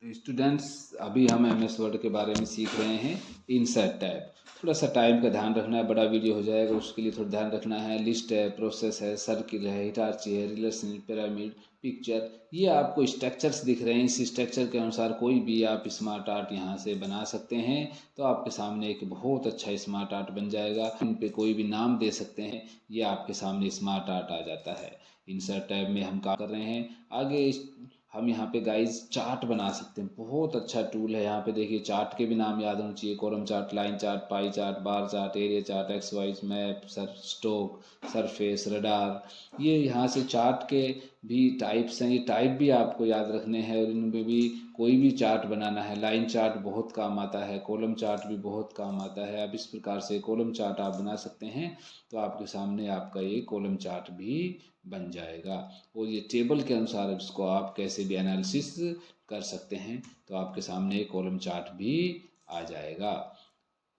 तो स्टूडेंट्स, अभी हम MS वर्ड के बारे में सीख रहे हैं इंसर्ट टैब। थोड़ा सा टाइम का ध्यान रखना है, बड़ा वीडियो हो जाएगा उसके लिए थोड़ा ध्यान रखना है। लिस्ट है, प्रोसेस है, सर्किल है, हिटार्ची है, रिलेशन, पिरामिड, पिक्चर, ये आपको स्ट्रक्चर्स दिख रहे हैं। इस स्ट्रक्चर के अनुसार कोई भी आप स्मार्ट आर्ट यहाँ से बना सकते हैं। तो आपके सामने एक बहुत अच्छा स्मार्ट आर्ट बन जाएगा। इन पे कोई भी नाम दे सकते हैं, ये आपके सामने स्मार्ट आर्ट आ जाता है। इंसर्ट टैब में हम काम कर रहे हैं। आगे हम यहाँ पे गाइस चार्ट बना सकते हैं। बहुत अच्छा टूल है। यहाँ पे देखिए चार्ट के भी नाम याद होने चाहिए। Column chart, line chart, pie chart, bar chart, area chart, X Y map, stock, surface, radar. ये यहाँ से चार्ट के भी टाइप्स हैं। ये टाइप भी आपको याद रखने हैं और इनमें भी कोई भी चार्ट बनाना है। लाइन चार्ट बहुत काम आता है, कॉलम चार्ट भी बहुत काम आता है। अब इस प्रकार से कॉलम चार्ट आप बना सकते हैं। तो आपके सामने आपका ये कॉलम चार्ट भी बन जाएगा। और ये टेबल के अनुसार इसको आप कैसे भी एनालिसिस कर सकते हैं। तो आपके सामने कॉलम चार्ट भी आ जाएगा।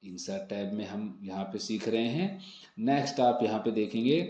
इंसर्ट टैब में हम यहाँ पे सीख रहे हैं। नेक्स्ट आप यहाँ पे देखेंगे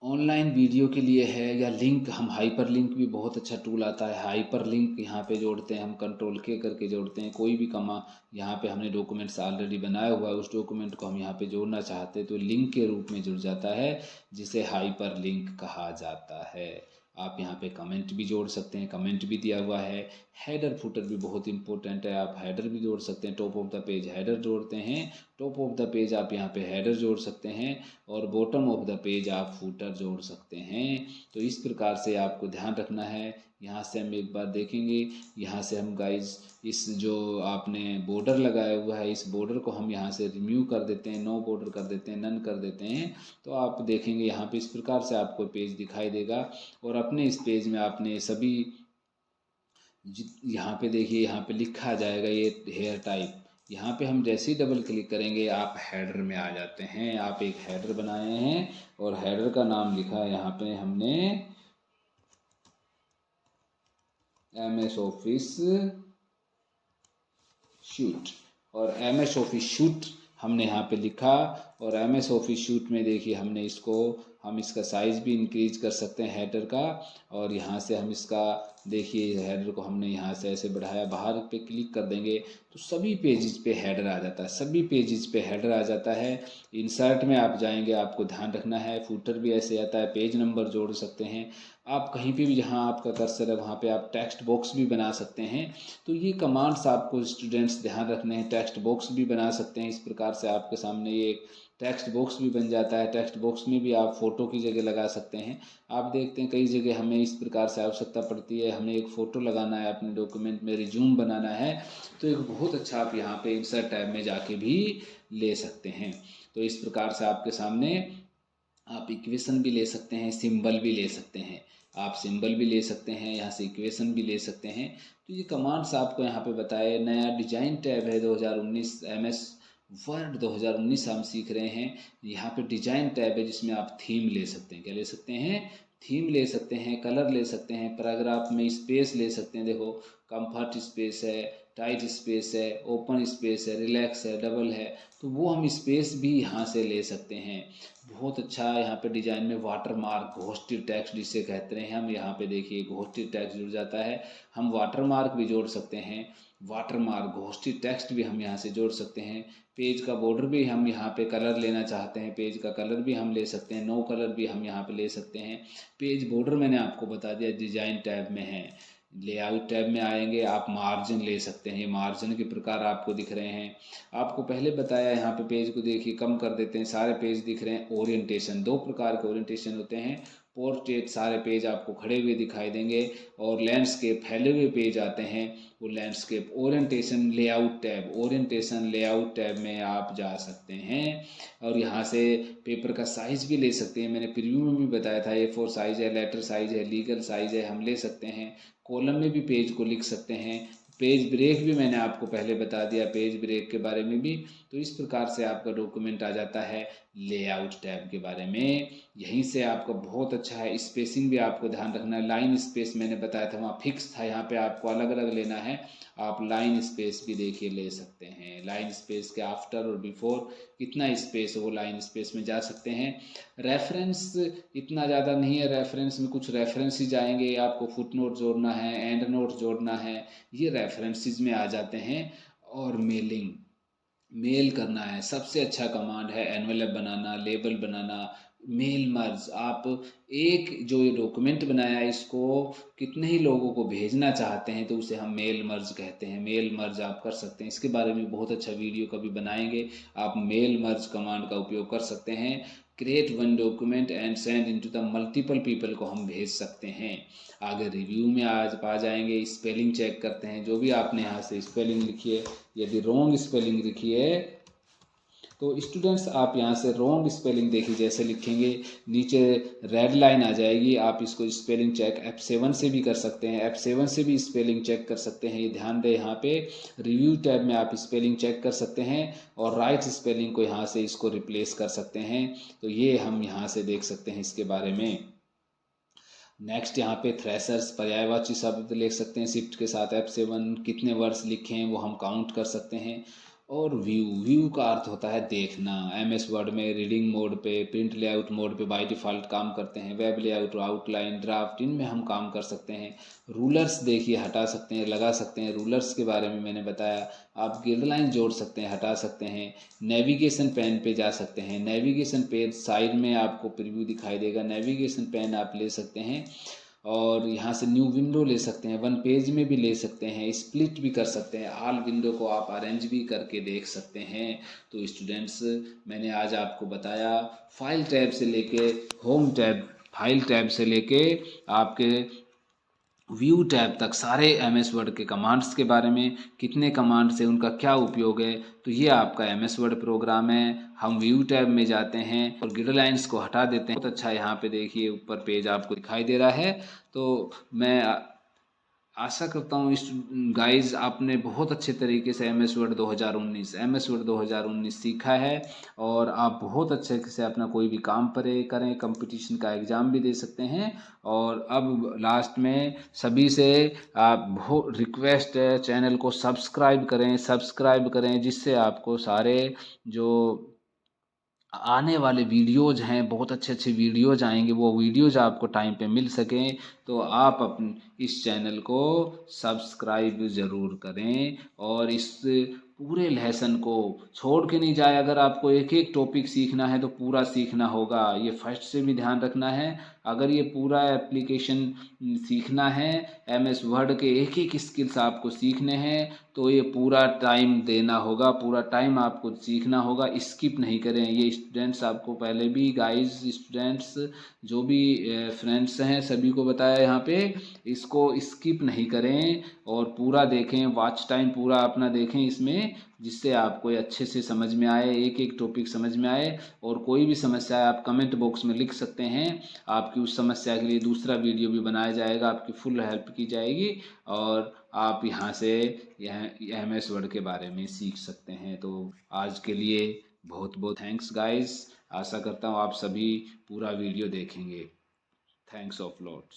ऑनलाइन वीडियो के लिए है या लिंक, हम हाइपर लिंक भी बहुत अच्छा टूल आता है। हाइपर लिंक यहाँ पे जोड़ते हैं हम, कंट्रोल के करके जोड़ते हैं। कोई भी कमा यहाँ पे हमने डॉक्यूमेंट्स ऑलरेडी बनाया हुआ है, उस डॉक्यूमेंट को हम यहाँ पे जोड़ना चाहते हैं तो लिंक के रूप में जुड़ जाता है, जिसे हाइपर लिंक कहा जाता है। आप यहाँ पे कमेंट भी जोड़ सकते हैं, कमेंट भी दिया हुआ है। हेडर फुटर भी बहुत इंपॉर्टेंट है, आप हेडर भी जोड़ सकते हैं। Top of the page header जोड़ते हैं, टॉप ऑफ द पेज आप यहाँ पे हेडर जोड़ सकते हैं और बॉटम ऑफ द पेज आप फूटर जोड़ सकते हैं। तो इस प्रकार से आपको ध्यान रखना है। यहाँ से हम एक बार देखेंगे, यहाँ से हम गाइज इस जो आपने बॉर्डर लगाया हुआ है, इस बॉर्डर को हम यहाँ से रिमूव कर देते हैं, नो बॉर्डर कर देते हैं, नन कर देते हैं। तो आप देखेंगे यहाँ पे इस प्रकार से आपको पेज दिखाई देगा। और अपने इस पेज में आपने सभी यहाँ पे देखिए, यहाँ पे लिखा जाएगा ये हेयर टाइप। यहाँ पे हम जैसे ही डबल क्लिक करेंगे आप हेडर में आ जाते हैं। आप एक हेडर बनाए हैं और हेडर का नाम लिखा है यहाँ पे हमने MS ऑफिस शूट। और MS ऑफिस शूट हमने यहाँ पे लिखा। और MS ऑफिस शूट में देखिए हमने हम इसका साइज़ भी इंक्रीज कर सकते हैं हेडर का। और यहाँ से हम इसका देखिए हेडर को हमने यहाँ से ऐसे बढ़ाया, बाहर पे क्लिक कर देंगे तो सभी पेजेस पे हेडर आ जाता है, सभी पेजेस पे हेडर आ जाता है। इंसर्ट में आप जाएंगे, आपको ध्यान रखना है, फूटर भी ऐसे आता है, पेज नंबर जोड़ सकते हैं आप। कहीं पे भी जहाँ आपका कर्सर है वहाँ पे आप टेक्स्ट बॉक्स भी बना सकते हैं। तो ये कमांड्स आपको स्टूडेंट्स ध्यान रखने हैं। टेक्स्ट बॉक्स भी बना सकते हैं। इस प्रकार से आपके सामने ये टेक्स्ट बॉक्स भी बन जाता है। टेक्स्ट बॉक्स में भी आप फ़ोटो की जगह लगा सकते हैं। आप देखते हैं कई जगह हमें इस प्रकार से आवश्यकता पड़ती है, हमें एक फ़ोटो लगाना है अपने डॉक्यूमेंट में, रिज्यूम बनाना है, तो एक बहुत अच्छा आप यहाँ पे इंसर्ट टैब में जाके भी ले सकते हैं। तो इस प्रकार से आपके सामने आप इक्वेशन भी ले सकते हैं, सिंबल भी ले सकते हैं। आप सिंबल भी ले सकते हैं, यहाँ से इक्वेशन भी ले सकते हैं। तो ये कमांड्स आपको यहाँ पे बताए। नया डिजाइन टैब है 2019 MS वर्ड 2019 हम सीख रहे हैं। यहाँ पे डिजाइन टैब है जिसमें आप थीम ले सकते हैं। क्या ले सकते हैं? थीम ले सकते हैं, कलर ले सकते हैं, पैराग्राफ में स्पेस ले सकते हैं। देखो कंफर्ट स्पेस है, टाइट स्पेस है, ओपन स्पेस है, रिलैक्स है, डबल है, तो वो हम स्पेस भी यहाँ से ले सकते हैं। बहुत अच्छा यहाँ पे डिजाइन में वाटर मार्क, घोस्टिव टेक्स्ट जिसे कहते हैं हम, यहाँ पे देखिए घोस्टिव टेक्स्ट जुड़ जाता है। हम वाटर मार्क भी जोड़ सकते हैं, वाटर मार्क घोस्टिव टेक्स्ट भी हम यहाँ से जोड़ सकते हैं। पेज का बॉर्डर भी हम यहाँ पे कलर लेना चाहते हैं, पेज का कलर भी हम ले सकते हैं, नो कलर भी हम यहाँ पे ले सकते हैं। पेज बॉर्डर मैंने आपको बता दिया डिजाइन टैब में है। लेआउट टैब में आएंगे, आप मार्जिन ले सकते हैं। ये मार्जिन के प्रकार आपको दिख रहे हैं। आपको पहले बताया, यहाँ पे पेज को देखिए कम कर देते हैं, सारे पेज दिख रहे हैं। ओरिएंटेशन, दो प्रकार के ओरिएंटेशन होते हैं। पोर्ट्रेट, सारे पेज आपको खड़े हुए दिखाई देंगे, और लैंडस्केप, फैले हुए पेज आते हैं, वो landscape. Orientation layout tab, orientation layout tab में आप जा सकते हैं। और यहाँ से पेपर का साइज़ भी ले सकते हैं। मैंने प्रीव्यू में भी बताया था, A4 साइज़ है, लेटर साइज़ है, लीगल साइज़ है, हम ले सकते हैं। कॉलम में भी पेज को लिख सकते हैं। पेज ब्रेक भी मैंने आपको पहले बता दिया, पेज ब्रेक के बारे में भी। तो इस प्रकार से आपका डॉक्यूमेंट आ जाता है लेआउट टैब के बारे में। यहीं से आपका बहुत अच्छा है। स्पेसिंग भी आपको ध्यान रखना है। लाइन स्पेस मैंने बताया था वहाँ फिक्स था, यहाँ पे आपको अलग अलग लेना है। आप लाइन स्पेस भी देखिए ले सकते हैं। लाइन स्पेस के आफ्टर और बिफोर कितना स्पेस है वो लाइन स्पेस में जा सकते हैं। रेफरेंस इतना ज़्यादा नहीं है, रेफरेंस में कुछ रेफरेंस ही जाएंगे। आपको फुट नोट जोड़ना है, एंड नोट जोड़ना है, ये रेफरेंसेस में आ जाते हैं। और मेलिंग, मेल करना है, सबसे अच्छा कमांड है एनवेलप बनाना, लेबल बनाना, मेल मर्ज, आप एक जो ये डॉक्यूमेंट बनाया है इसको कितने ही लोगों को भेजना चाहते हैं तो उसे हम मेल मर्ज कहते हैं। मेल मर्ज आप कर सकते हैं, इसके बारे में बहुत अच्छा वीडियो कभी बनाएंगे। आप मेल मर्ज कमांड का उपयोग कर सकते हैं। Create one document and send into the multiple people को हम भेज सकते हैं। आगे रिव्यू में आज आ जाएंगे, स्पेलिंग चेक करते हैं। जो भी आपने यहाँ से स्पेलिंग लिखी है, यदि रॉन्ग स्पेलिंग लिखी है तो स्टूडेंट्स आप यहाँ से रॉन्ग स्पेलिंग देखिए, जैसे लिखेंगे नीचे रेड लाइन आ जाएगी। आप इसको स्पेलिंग चेक F7 से भी कर सकते हैं, F7 से भी स्पेलिंग चेक कर सकते हैं। ये ध्यान दें, यहाँ पे रिव्यू टैब में आप स्पेलिंग चेक कर सकते हैं और राइट स्पेलिंग को यहाँ से इसको रिप्लेस कर सकते हैं। तो ये हम यहाँ से देख सकते हैं इसके बारे में। नेक्स्ट यहाँ पे थ्रेसर्स पर्यायवाची शब्द लिख सकते हैं शिफ्ट के साथ F7। कितने वर्ड्स लिखे हैं वो हम काउंट कर सकते हैं। और व्यू का अर्थ होता है देखना। MS वर्ड में रीडिंग मोड पे, प्रिंट लेआउट मोड पे बाय डिफ़ॉल्ट काम करते हैं। वेब लेआउट, आउटलाइन, ड्राफ्ट, इनमें हम काम कर सकते हैं। रूलर्स देखिए हटा सकते हैं, लगा सकते हैं। रूलर्स के बारे में मैंने बताया। आप गाइडलाइन जोड़ सकते हैं, हटा सकते हैं। नेविगेशन पेन पे जा सकते हैं। नेविगेशन पेन साइड में आपको प्रीव्यू दिखाई देगा, नेविगेशन पेन आप ले सकते हैं। और यहाँ से न्यू विंडो ले सकते हैं, वन पेज में भी ले सकते हैं, स्प्लिट भी कर सकते हैं। ऑल विंडो को आप अरेंज भी करके देख सकते हैं। तो स्टूडेंट्स मैंने आज आपको बताया फाइल टैब से लेके होम टैब, फाइल टैब से लेके आपके व्यू टैब तक सारे MS वर्ड के कमांड्स के बारे में, कितने कमांड से उनका क्या उपयोग है। तो ये आपका MS वर्ड प्रोग्राम है। हम व्यू टैब में जाते हैं और गाइडलाइंस को हटा देते हैं। बहुत अच्छा यहाँ पे देखिए ऊपर पेज आपको दिखाई दे रहा है। तो मैं आशा करता हूँ इस गाइज आपने बहुत अच्छे तरीके से MS वर्ड 2019 सीखा है और आप बहुत अच्छे से अपना कोई भी काम पर करें, कंपटीशन का एग्ज़ाम भी दे सकते हैं। और अब लास्ट में सभी से आप बहुत रिक्वेस्ट है, चैनल को सब्सक्राइब करें जिससे आपको सारे जो आने वाले वीडियोज़ हैं, बहुत अच्छे अच्छे वीडियोज़ आएंगे, वो वीडियोज़ आपको टाइम पे मिल सकें। तो आप अपने इस चैनल को सब्सक्राइब ज़रूर करें और इस पूरे लेसन को छोड़ के नहीं जाए। अगर आपको एक एक टॉपिक सीखना है तो पूरा सीखना होगा। ये फर्स्ट से भी ध्यान रखना है। अगर ये पूरा एप्लीकेशन सीखना है, MS वर्ड के एक एक स्किल्स आपको सीखने हैं तो ये पूरा टाइम देना होगा, पूरा टाइम आपको सीखना होगा, स्किप नहीं करें। ये स्टूडेंट्स आपको पहले भी गाइस, स्टूडेंट्स जो भी फ्रेंड्स हैं सभी को बताया यहाँ पे, इसको स्किप नहीं करें और पूरा देखें। वॉच टाइम पूरा अपना देखें इसमें, जिससे आपको अच्छे से समझ में आए, एक एक टॉपिक समझ में आए। और कोई भी समस्या है आप कमेंट बॉक्स में लिख सकते हैं। आपकी उस समस्या के लिए दूसरा वीडियो भी बनाया जाएगा, आपकी फुल हेल्प की जाएगी और आप यहाँ से यह MS वर्ड के बारे में सीख सकते हैं। तो आज के लिए बहुत बहुत थैंक्स गाइस। आशा करता हूँ आप सभी पूरा वीडियो देखेंगे। Thanks of lot.